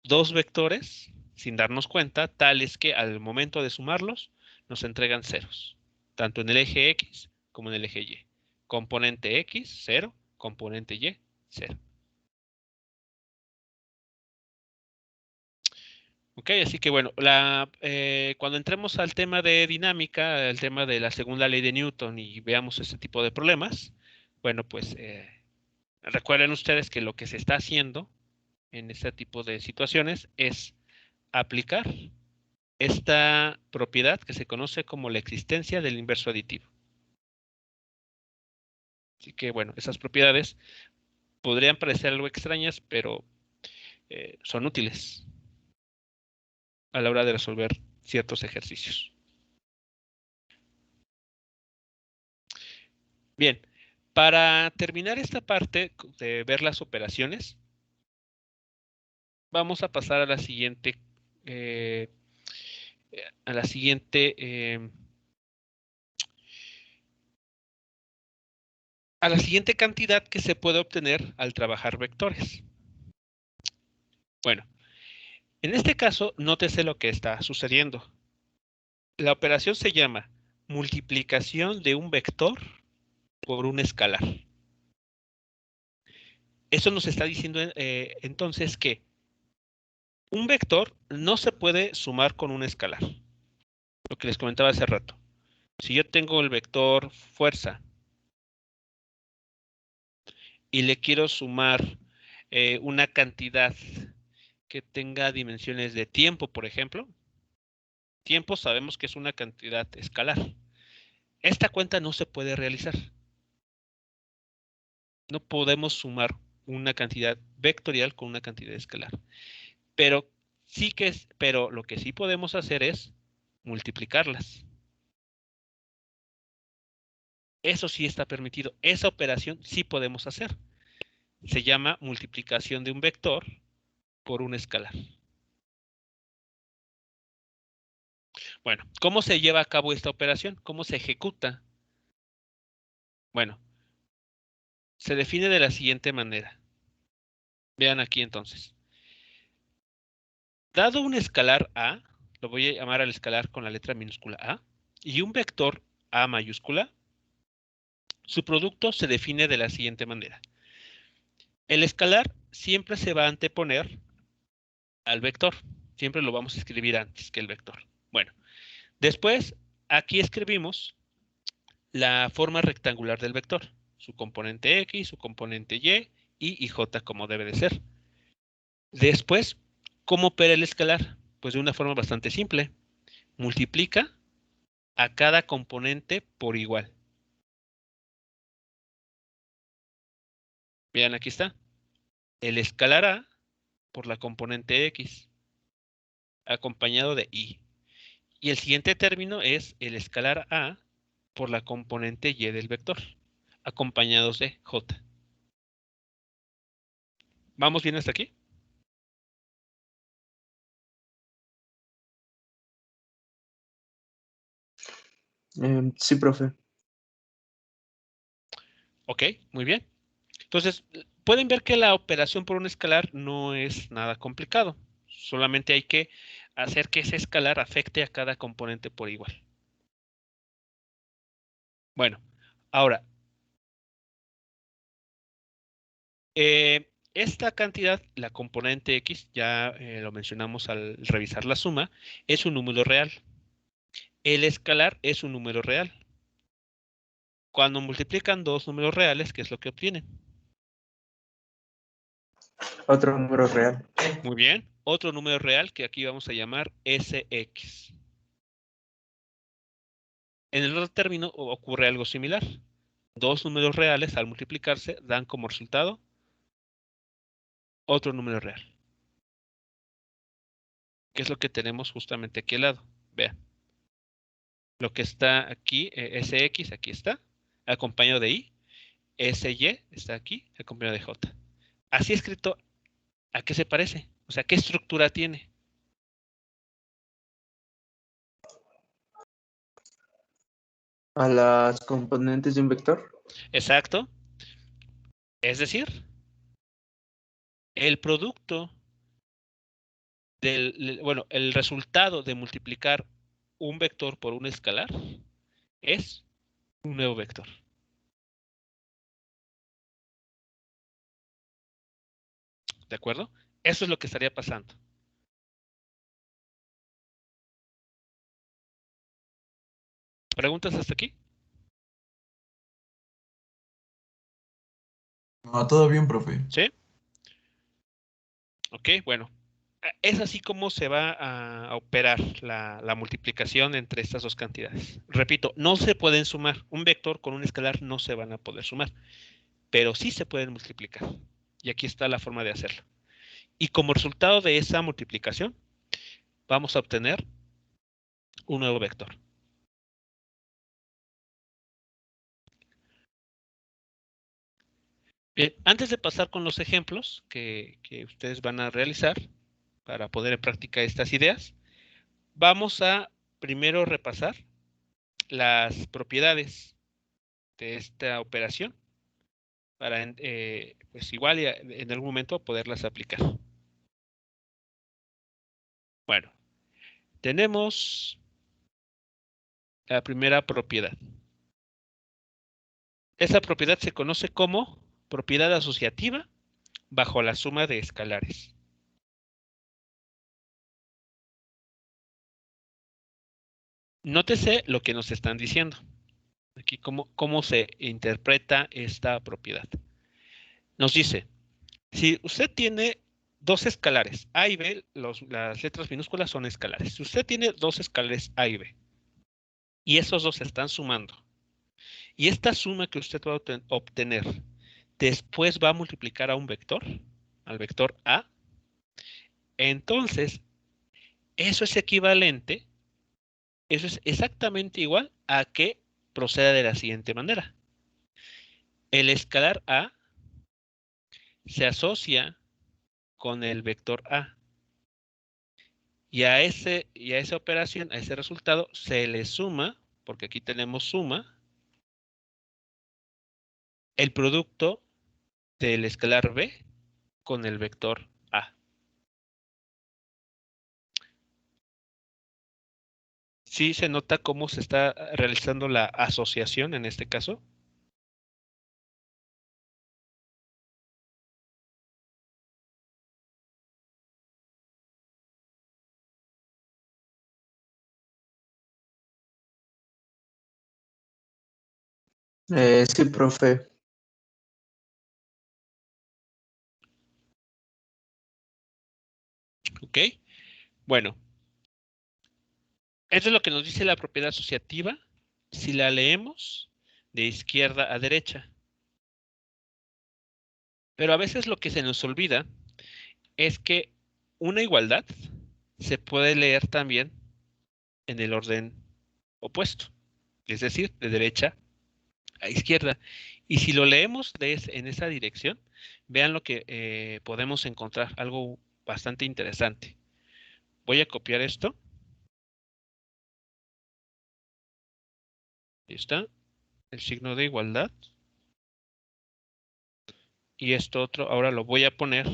dos vectores sin darnos cuenta, tales que al momento de sumarlos nos entregan ceros, tanto en el eje X como en el eje Y. Componente X, 0, componente Y, 0. Ok, así que bueno, cuando entremos al tema de dinámica, el tema de la segunda ley de Newton y veamos este tipo de problemas, bueno, pues recuerden ustedes que lo que se está haciendo en este tipo de situaciones es aplicar esta propiedad que se conoce como la existencia del inverso aditivo. Así que bueno, esas propiedades podrían parecer algo extrañas, pero son útiles a la hora de resolver ciertos ejercicios. Bien, para terminar esta parte de ver las operaciones, vamos a pasar a la siguiente cantidad que se puede obtener al trabajar vectores. Bueno, en este caso, nótese lo que está sucediendo. La operación se llama multiplicación de un vector por un escalar. Eso nos está diciendo entonces que un vector no se puede sumar con un escalar. Lo que les comentaba hace rato. Si yo tengo el vector fuerza y le quiero sumar una cantidad que tenga dimensiones de tiempo, por ejemplo, tiempo sabemos que es una cantidad escalar. Esta cuenta no se puede realizar. No podemos sumar una cantidad vectorial con una cantidad escalar. Pero lo que sí podemos hacer es multiplicarlas. Eso sí está permitido. Esa operación sí podemos hacer. Se llama multiplicación de un vector por un escalar. Bueno, ¿cómo se lleva a cabo esta operación? ¿Cómo se ejecuta? Bueno, se define de la siguiente manera. Vean aquí entonces. Dado un escalar A, lo voy a llamar al escalar con la letra minúscula A, y un vector A mayúscula, su producto se define de la siguiente manera. El escalar siempre se va a anteponer al vector. Siempre lo vamos a escribir antes que el vector. Bueno, después aquí escribimos la forma rectangular del vector. Su componente X, su componente y J como debe de ser. Después, ¿cómo opera el escalar? Pues de una forma bastante simple. Multiplica a cada componente por igual. Vean, aquí está. El escalar A por la componente X, acompañado de Y. Y el siguiente término es el escalar A por la componente Y del vector, acompañados de J. ¿Vamos bien hasta aquí? Sí, profe. Ok, muy bien. Entonces, pueden ver que la operación por un escalar no es nada complicado. Solamente hay que hacer que ese escalar afecte a cada componente por igual. Bueno, ahora, esta cantidad, la componente X, ya lo mencionamos al revisar la suma, es un número real. El escalar es un número real. Cuando multiplican dos números reales, ¿qué es lo que obtienen? Otro número real. Muy bien. Otro número real que aquí vamos a llamar SX. En el otro término ocurre algo similar. Dos números reales al multiplicarse dan como resultado otro número real. ¿Qué es lo que tenemos justamente aquí al lado? Vean. Lo que está aquí, SX, aquí está, acompañado de Y. SY está aquí, acompañado de J. Así escrito, ¿a qué se parece? O sea, ¿qué estructura tiene? A las componentes de un vector. Exacto. Es decir, el producto bueno, el resultado de multiplicar un vector por un escalar es un nuevo vector. ¿De acuerdo? Eso es lo que estaría pasando. ¿Preguntas hasta aquí? No, todo bien, profe. ¿Sí? Ok, bueno. Es así como se va a operar la multiplicación entre estas dos cantidades. Repito, no se pueden sumar. Un vector con un escalar no se van a poder sumar, pero sí se pueden multiplicar. Y aquí está la forma de hacerlo. Y como resultado de esa multiplicación, vamos a obtener un nuevo vector. Bien, antes de pasar con los ejemplos que ustedes van a realizar para poner en práctica estas ideas, vamos a primero repasar las propiedades de esta operación para, pues igual en algún momento poderlas aplicar. Bueno, tenemos la primera propiedad. Esa propiedad se conoce como propiedad asociativa bajo la suma de escalares. Nótese lo que nos están diciendo. Aquí cómo se interpreta esta propiedad. Nos dice, si usted tiene dos escalares, A y B, las letras minúsculas son escalares. Si usted tiene dos escalares A y B, y esos dos se están sumando, y esta suma que usted va a obtener, después va a multiplicar a un vector, al vector A, entonces, eso es equivalente, eso es exactamente igual a que proceda de la siguiente manera. El escalar A se asocia con el vector A. Y a esa operación, a ese resultado, se le suma, porque aquí tenemos suma, el producto del escalar B con el vector A. ¿Sí se nota cómo se está realizando la asociación en este caso? Sí, profe. ¿Ok? Bueno, eso es lo que nos dice la propiedad asociativa si la leemos de izquierda a derecha. Pero a veces lo que se nos olvida es que una igualdad se puede leer también en el orden opuesto, es decir, de derecha a izquierda. Y si lo leemos en esa dirección, vean lo que podemos encontrar, algo bastante interesante. Voy a copiar esto. Ahí está, el signo de igualdad. Y esto otro, ahora lo voy a poner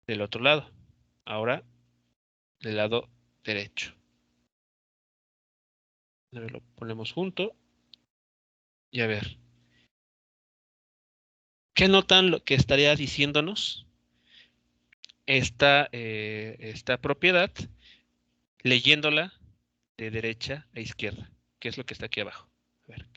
del otro lado. Ahora, del lado derecho. A ver, lo ponemos junto. Y a ver. ¿Qué notan lo que estaría diciéndonos esta propiedad leyéndola de derecha a izquierda? ¿Qué es lo que está aquí abajo? A ver.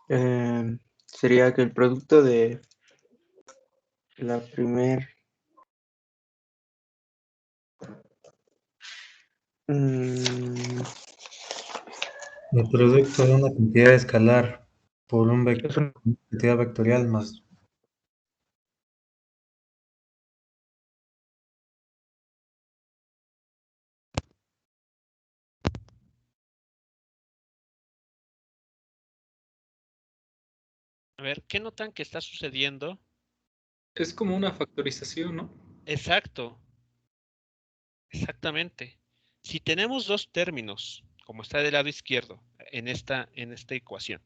Sería que el producto de la primer El producto de una cantidad escalar por una Es un- cantidad vectorial más. A ver, ¿qué notan que está sucediendo? Es como una factorización, ¿no? Exacto, exactamente. Si tenemos dos términos, como está del lado izquierdo, en esta ecuación,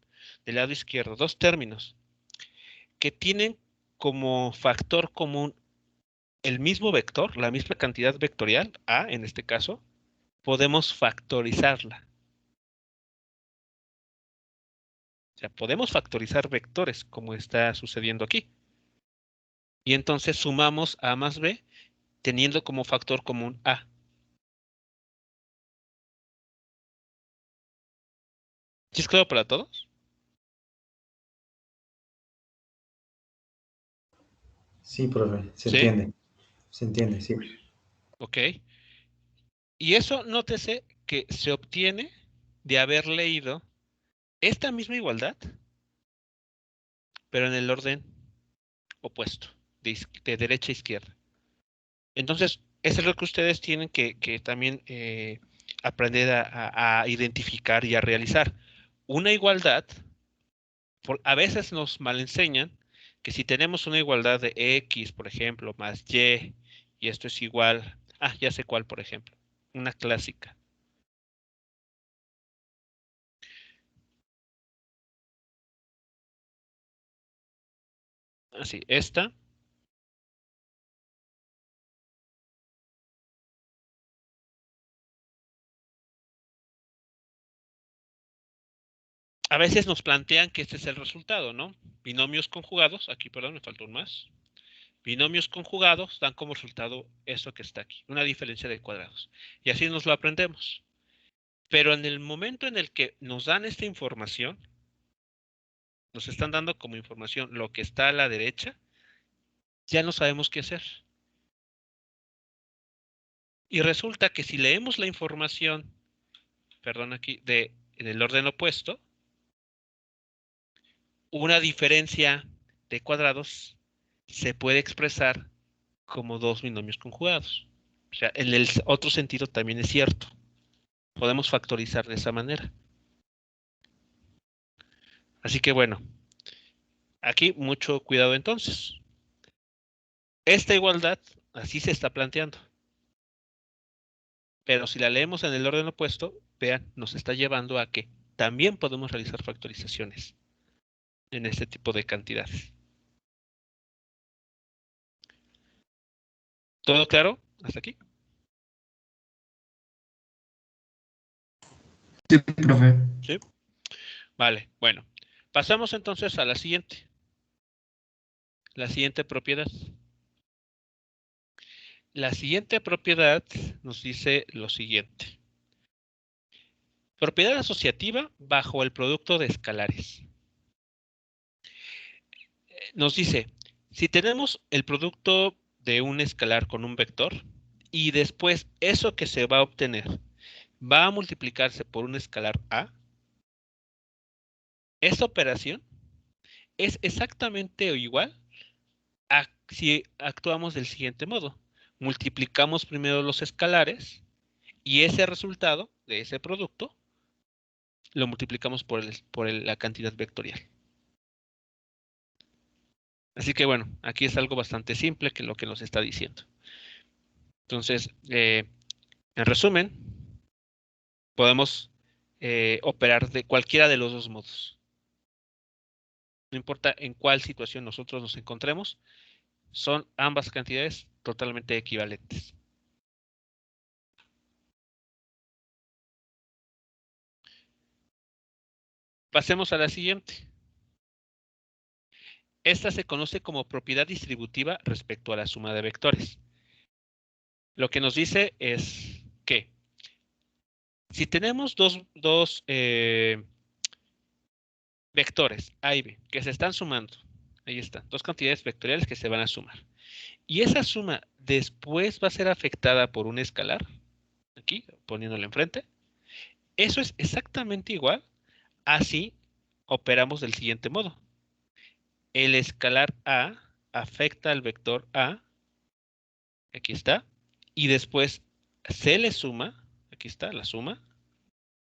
del lado izquierdo, dos términos que tienen como factor común el mismo vector, la misma cantidad vectorial, A en este caso, podemos factorizarla. O sea, podemos factorizar vectores, como está sucediendo aquí. Y entonces sumamos A más B, teniendo como factor común A. ¿Sí es claro para todos? Sí, profe, se ¿Sí? entiende. Se entiende, sí. Ok. Y eso, nótese que se obtiene de haber leído esta misma igualdad, pero en el orden opuesto, de derecha a izquierda. Entonces, eso es lo que ustedes tienen que también aprender a identificar y a realizar. Una igualdad, a veces nos malenseñan que si tenemos una igualdad de X, por ejemplo, más y esto es igual, ya sé cuál, por ejemplo, una clásica. Así, esta. A veces nos plantean que este es el resultado, ¿no? Binomios conjugados, aquí, perdón, me faltó un más. Binomios conjugados dan como resultado esto que está aquí, una diferencia de cuadrados. Y así nos lo aprendemos. Pero en el momento en el que nos dan esta información, nos están dando como información lo que está a la derecha, ya no sabemos qué hacer. Y resulta que si leemos la información, perdón, aquí, en el orden opuesto, una diferencia de cuadrados se puede expresar como dos binomios conjugados. O sea, en el otro sentido también es cierto. Podemos factorizar de esa manera. Así que bueno, aquí mucho cuidado entonces. Esta igualdad así se está planteando. Pero si la leemos en el orden opuesto, vean, nos está llevando a que también podemos realizar factorizaciones en este tipo de cantidades. ¿Todo claro? ¿Hasta aquí? Sí, profe. ¿Sí? Vale, bueno. Pasamos entonces a la siguiente. La siguiente propiedad. La siguiente propiedad nos dice lo siguiente. Propiedad asociativa bajo el producto de escalares. Nos dice, si tenemos el producto de un escalar con un vector y después eso que se va a obtener va a multiplicarse por un escalar A, esta operación es exactamente igual a si actuamos del siguiente modo. Multiplicamos primero los escalares y ese resultado de ese producto lo multiplicamos por la cantidad vectorial. Así que bueno, aquí es algo bastante simple que lo que nos está diciendo. Entonces, en resumen, podemos operar de cualquiera de los dos modos. No importa en cuál situación nosotros nos encontremos, son ambas cantidades totalmente equivalentes. Pasemos a la siguiente. Esta se conoce como propiedad distributiva respecto a la suma de vectores. Lo que nos dice es que si tenemos dos vectores A y B que se están sumando. Ahí están, dos cantidades vectoriales que se van a sumar. Y esa suma después va a ser afectada por un escalar, aquí poniéndolo enfrente. Eso es exactamente igual a si operamos del siguiente modo. El escalar A afecta al vector A, aquí está, y después se le suma, aquí está la suma,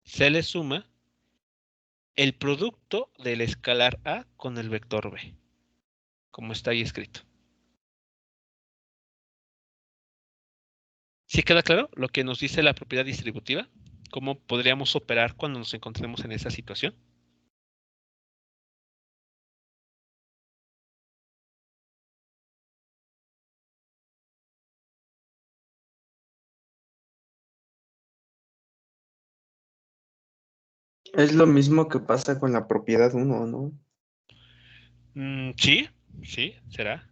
se le suma el producto del escalar A con el vector B, como está ahí escrito. ¿Sí queda claro lo que nos dice la propiedad distributiva? ¿Cómo podríamos operar cuando nos encontremos en esa situación? Es lo mismo que pasa con la propiedad 1, ¿no? Sí, sí, será.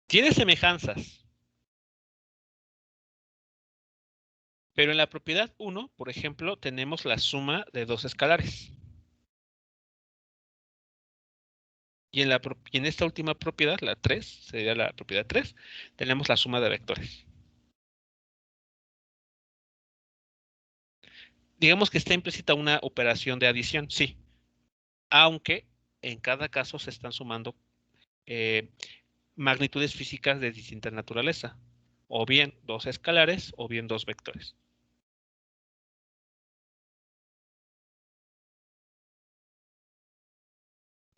Tiene semejanzas. Pero en la propiedad 1, por ejemplo, tenemos la suma de dos escalares. Y en esta última propiedad, la 3, sería la propiedad 3, tenemos la suma de vectores. Digamos que está implícita una operación de adición, sí. Aunque en cada caso se están sumando magnitudes físicas de distinta naturaleza. O bien dos escalares o bien dos vectores.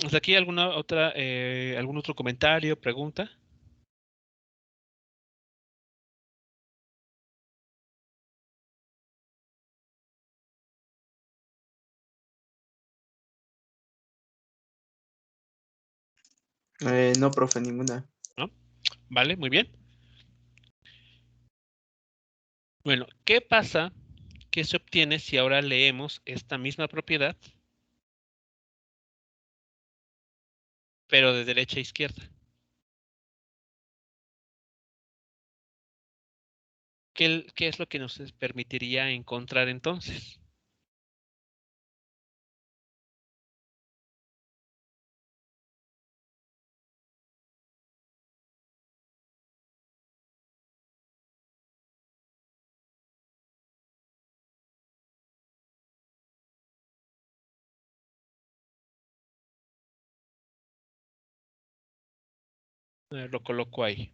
¿Hasta aquí algún otro comentario, pregunta? No, profe, ninguna. ¿No? Vale, muy bien. Bueno, ¿qué pasa? ¿Qué se obtiene si ahora leemos esta misma propiedad, pero de derecha a izquierda? ¿Qué es lo que nos permitiría encontrar entonces? Lo coloco ahí.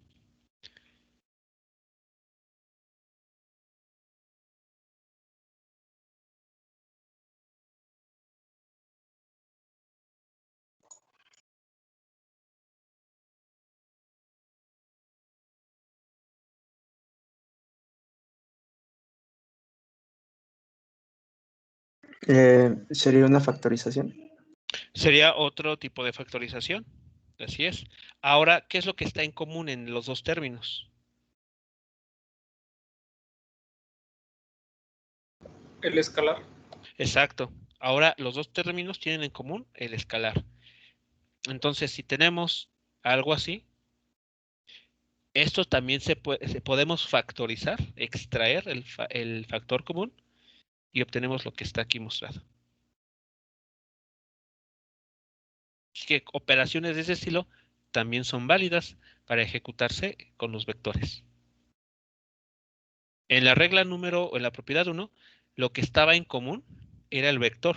¿Sería una factorización? Sería otro tipo de factorización. Así es. Ahora, ¿qué es lo que está en común en los dos términos? El escalar. Exacto. Ahora, los dos términos tienen en común el escalar. Entonces, si tenemos algo así, esto también podemos factorizar, extraer el factor común y obtenemos lo que está aquí mostrado. Así que operaciones de ese estilo también son válidas para ejecutarse con los vectores. En la regla número, en la propiedad 1, lo que estaba en común era el vector.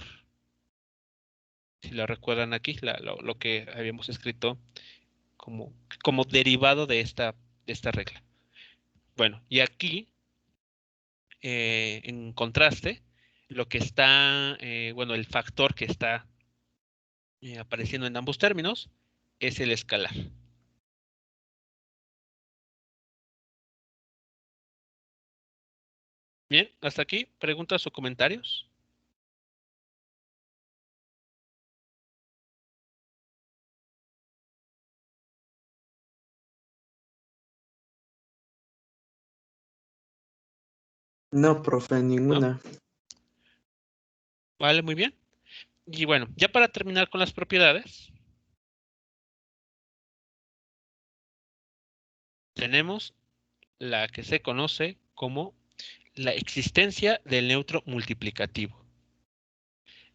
Si lo recuerdan aquí, lo que habíamos escrito como derivado de esta regla. Bueno, y aquí, en contraste, lo que está, bueno, el factor que está apareciendo en ambos términos es el escalar. Bien, hasta aquí, preguntas o comentarios. No, profe, ninguna. Vale, muy bien. Y bueno, ya para terminar con las propiedades, tenemos la que se conoce como la existencia del neutro multiplicativo.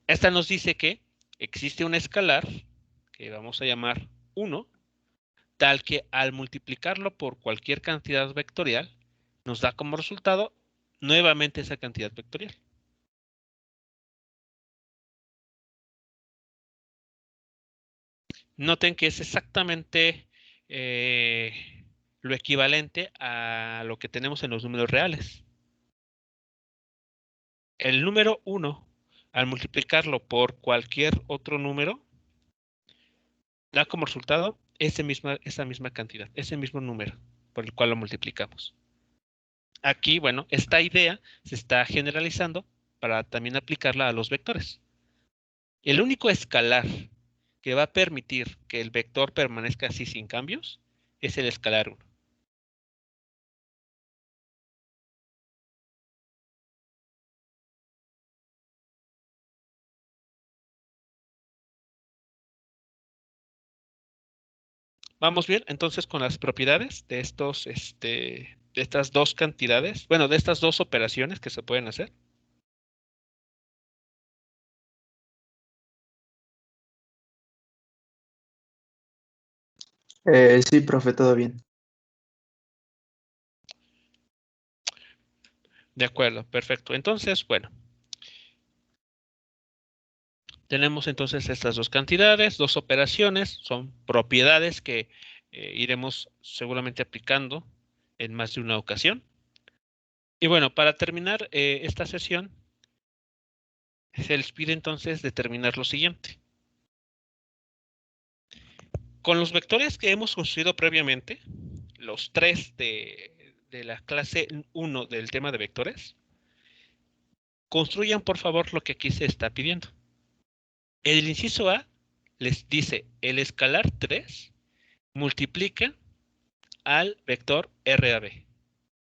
Esta nos dice que existe un escalar que vamos a llamar 1, tal que al multiplicarlo por cualquier cantidad vectorial, nos da como resultado nuevamente esa cantidad vectorial. Noten que es exactamente lo equivalente a lo que tenemos en los números reales. El número 1, al multiplicarlo por cualquier otro número, da como resultado esa misma cantidad, ese mismo número por el cual lo multiplicamos. Aquí, bueno, esta idea se está generalizando para también aplicarla a los vectores. El único escalar que va a permitir que el vector permanezca así sin cambios es el escalar 1. Vamos bien, entonces con las propiedades de de estas dos cantidades, bueno, de estas dos operaciones que se pueden hacer. Sí, profe, todo bien. De acuerdo, perfecto. Entonces, bueno, tenemos entonces estas dos cantidades, dos operaciones, son propiedades que iremos seguramente aplicando en más de una ocasión. Y bueno, para terminar esta sesión, se les pide entonces determinar lo siguiente. Con los vectores que hemos construido previamente, los tres de la clase 1 del tema de vectores, construyan por favor lo que aquí se está pidiendo. El inciso A les dice el escalar 3 multiplica al vector RAB,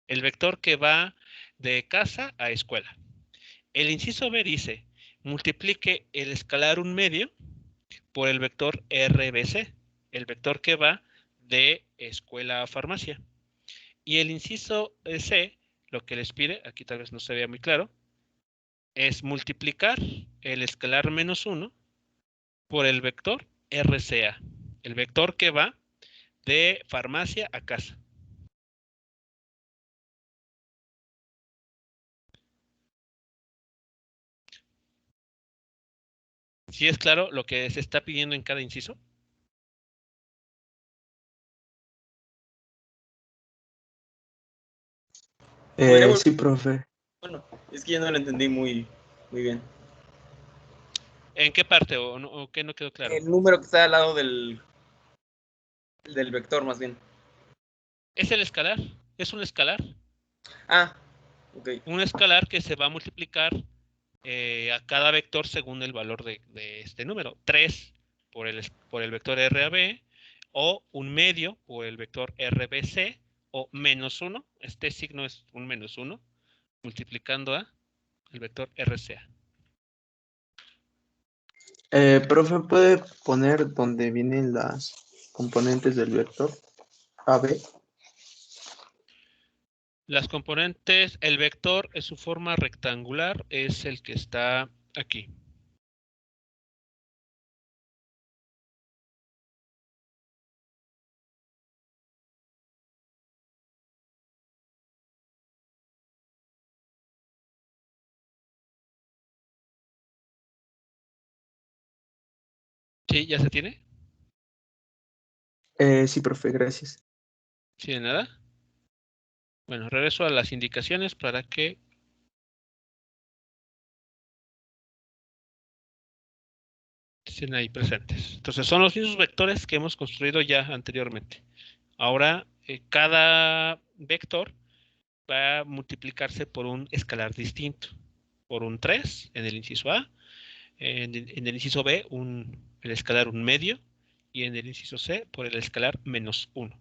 el vector que va de casa a escuela. El inciso B dice multiplique el escalar 1 medio por el vector RBC, el vector que va de escuela a farmacia. Y el inciso C, lo que les pide, aquí tal vez no se vea muy claro, es multiplicar el escalar -1 por el vector RCA, el vector que va de farmacia a casa. ¿Sí es claro lo que se está pidiendo en cada inciso? Sí, profe. Bueno, es que yo no lo entendí muy bien. ¿En qué parte o qué no quedó claro? El número que está al lado del vector, más bien. Es el escalar, es un escalar. Ah, ok. Un escalar que se va a multiplicar a cada vector según el valor de este número. 3 por el vector RAB, o un medio por el vector RBC, o -1, este signo es un -1, multiplicando a el vector RCA. Profe, ¿puede poner donde vienen las componentes del vector AB? Las componentes, el vector en su forma rectangular es el que está aquí. ¿Sí? ¿Ya se tiene? Sí, profe, gracias. ¿Sí de nada? Bueno, regreso a las indicaciones para que estén ahí presentes. Entonces, son los mismos vectores que hemos construido ya anteriormente. Ahora, cada vector va a multiplicarse por un escalar distinto. Por un 3 en el inciso A, en el inciso B el escalar 1 medio, y en el inciso C por el escalar -1.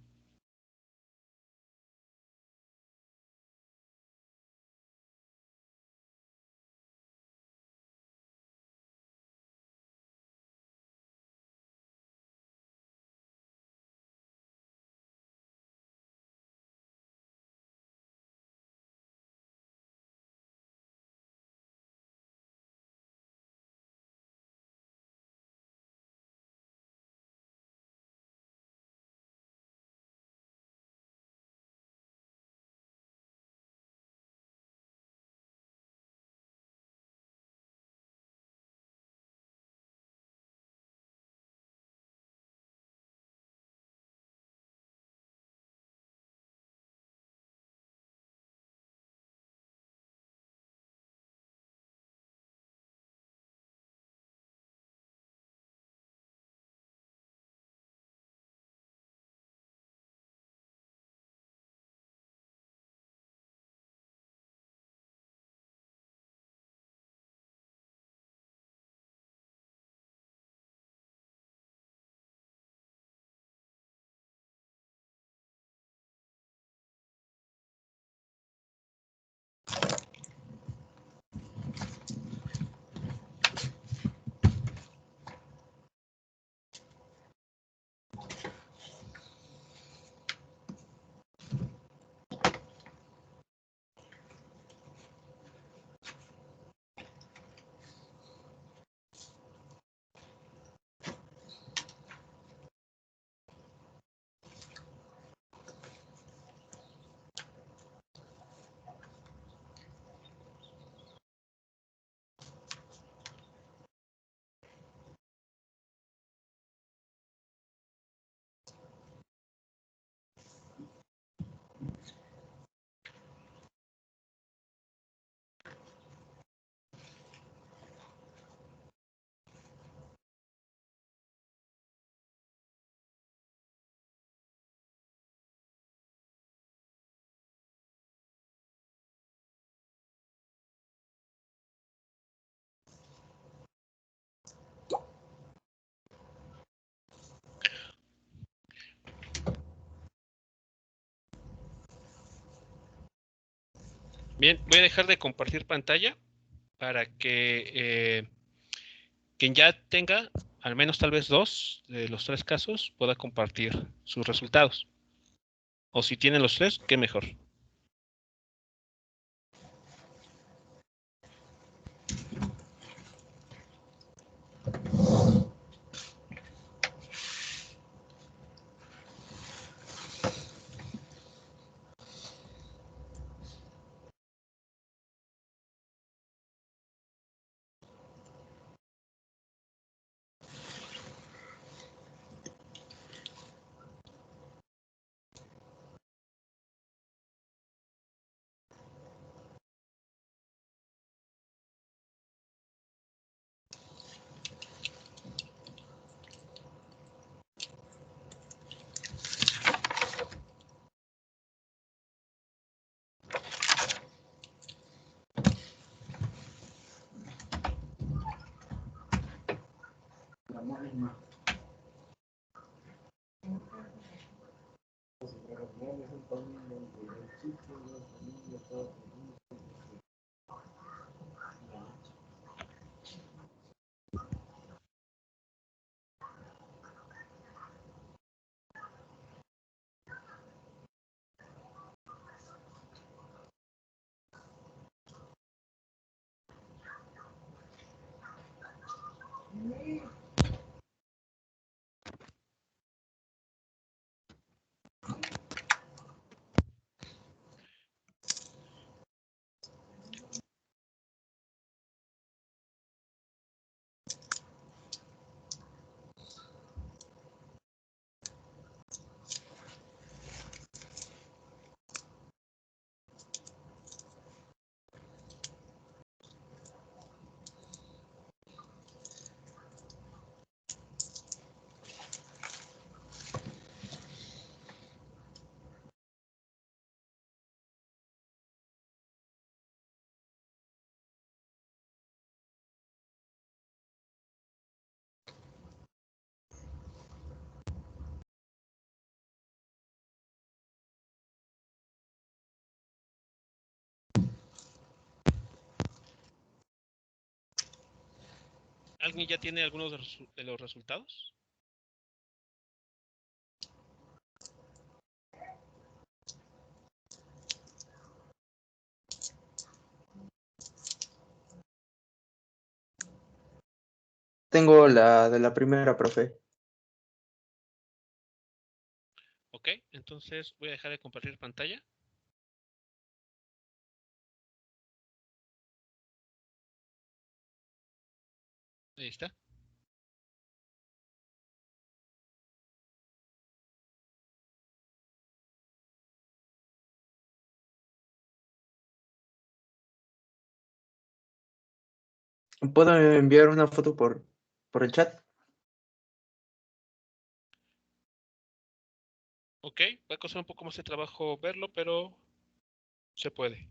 Bien, voy a dejar de compartir pantalla para que quien ya tenga al menos tal vez 2 de los 3 casos pueda compartir sus resultados. O si tienen los 3, qué mejor. ¿Alguien ya tiene algunos de los resultados? Tengo la de la primera, profe. Ok, entonces voy a dejar de compartir pantalla. Ahí está. ¿Puedo enviar una foto por el chat? Ok, va a costar un poco más de trabajo verlo, pero se puede.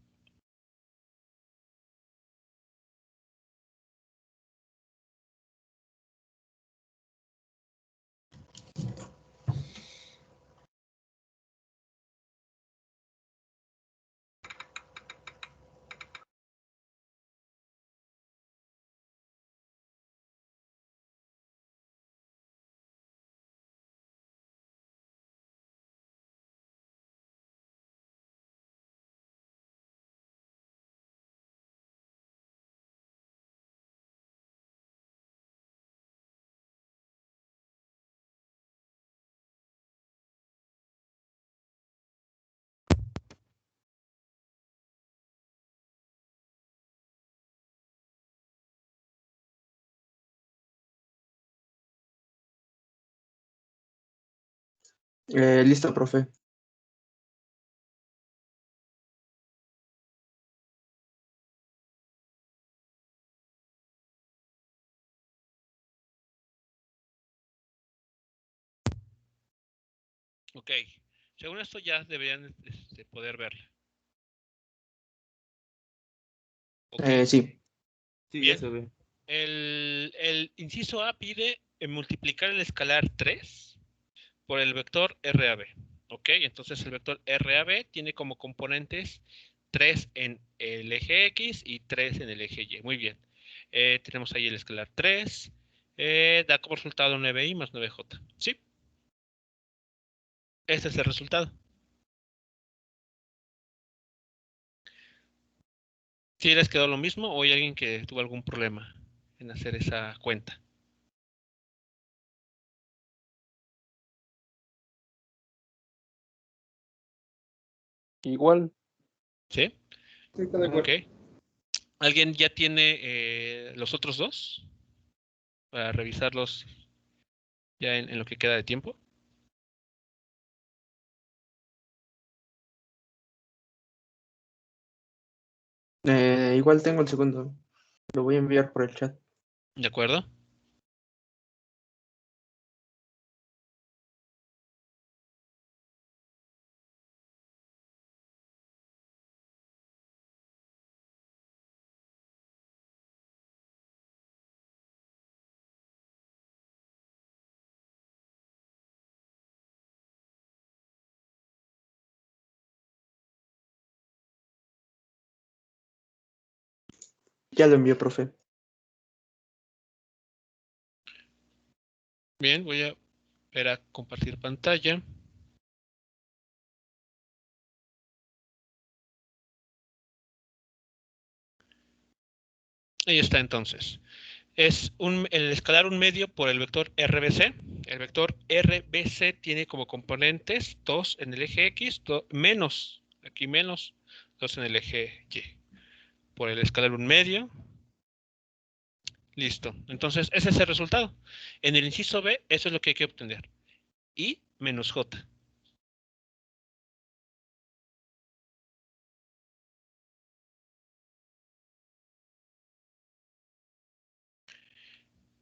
Listo, profe. Ok, según esto ya deberían poder verla. Ok, Sí. Sí, bien. ya se ve. El inciso A pide multiplicar el escalar 3 por el vector RAB. Ok, entonces el vector RAB tiene como componentes 3 en el eje X y 3 en el eje Y. Muy bien. Tenemos ahí el escalar 3. Da como resultado 9i más 9j. ¿Sí? Este es el resultado. ¿Sí les quedó lo mismo o hay alguien que tuvo algún problema en hacer esa cuenta? Igual. ¿Sí? Sí, está de acuerdo. Ok. ¿Alguien ya tiene los otros dos? Para revisarlos ya en lo que queda de tiempo. Igual tengo el segundo. Lo voy a enviar por el chat. ¿De acuerdo? Ya lo envié, profe. Bien, voy a ver a compartir pantalla. Ahí está entonces. Es el escalar un medio por el vector RBC. El vector RBC tiene como componentes 2 en el eje X, menos, aquí menos, 2 en el eje Y. Por el escalar un medio. Listo. Entonces, ese es el resultado. En el inciso B, eso es lo que hay que obtener. I menos J.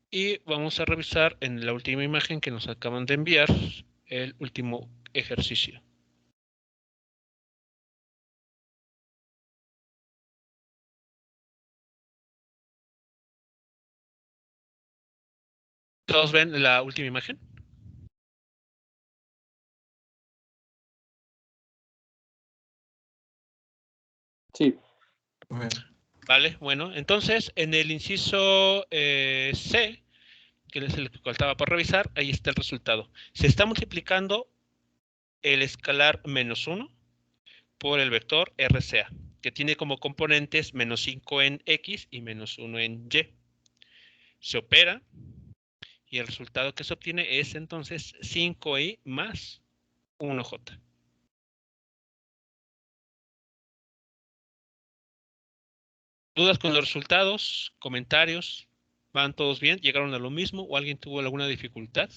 Y vamos a revisar en la última imagen que nos acaban de enviar el último ejercicio. ¿Todos ven la última imagen? Sí. Vale, bueno, entonces en el inciso C, que es el que faltaba por revisar, ahí está el resultado. Se está multiplicando el escalar menos 1 por el vector RCA, que tiene como componentes menos 5 en X y menos 1 en Y. Se opera y el resultado que se obtiene es entonces 5i más 1j. ¿Dudas con los resultados? ¿Comentarios? ¿Van todos bien? ¿Llegaron a lo mismo? ¿O alguien tuvo alguna dificultad?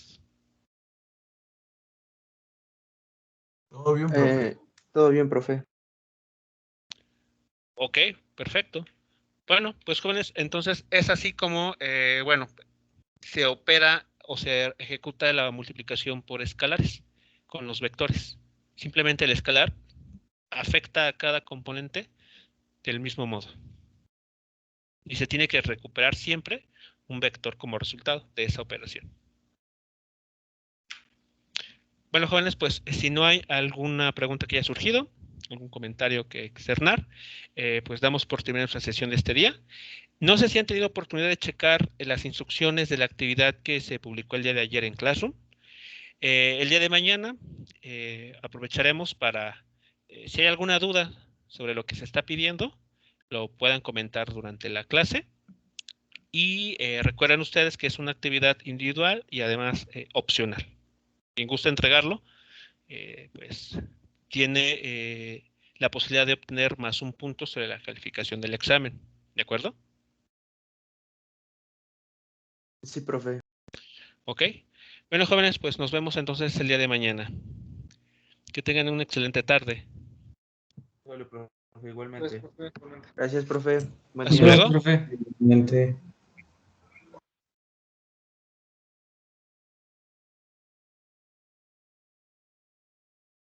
Todo bien, profe. Todo bien, profe. Ok, perfecto. Bueno, pues jóvenes, entonces es así como, bueno, se opera o se ejecuta la multiplicación por escalares con los vectores. Simplemente el escalar afecta a cada componente del mismo modo. Y se tiene que recuperar siempre un vector como resultado de esa operación. Bueno, jóvenes, pues si no hay alguna pregunta que haya surgido, algún comentario que externar, pues damos por terminada nuestra sesión de este día. No sé si han tenido oportunidad de checar las instrucciones de la actividad que se publicó el día de ayer en Classroom. El día de mañana aprovecharemos para, si hay alguna duda sobre lo que se está pidiendo, lo puedan comentar durante la clase. Y recuerden ustedes que es una actividad individual y además opcional. Quien gusta entregarlo, pues tiene la posibilidad de obtener más un punto sobre la calificación del examen. ¿De acuerdo? Sí, profe. Ok. Bueno, jóvenes, pues nos vemos entonces el día de mañana. Que tengan una excelente tarde. Vale, profe, igualmente. Gracias, profe. Buen Hasta día. luego. Igualmente.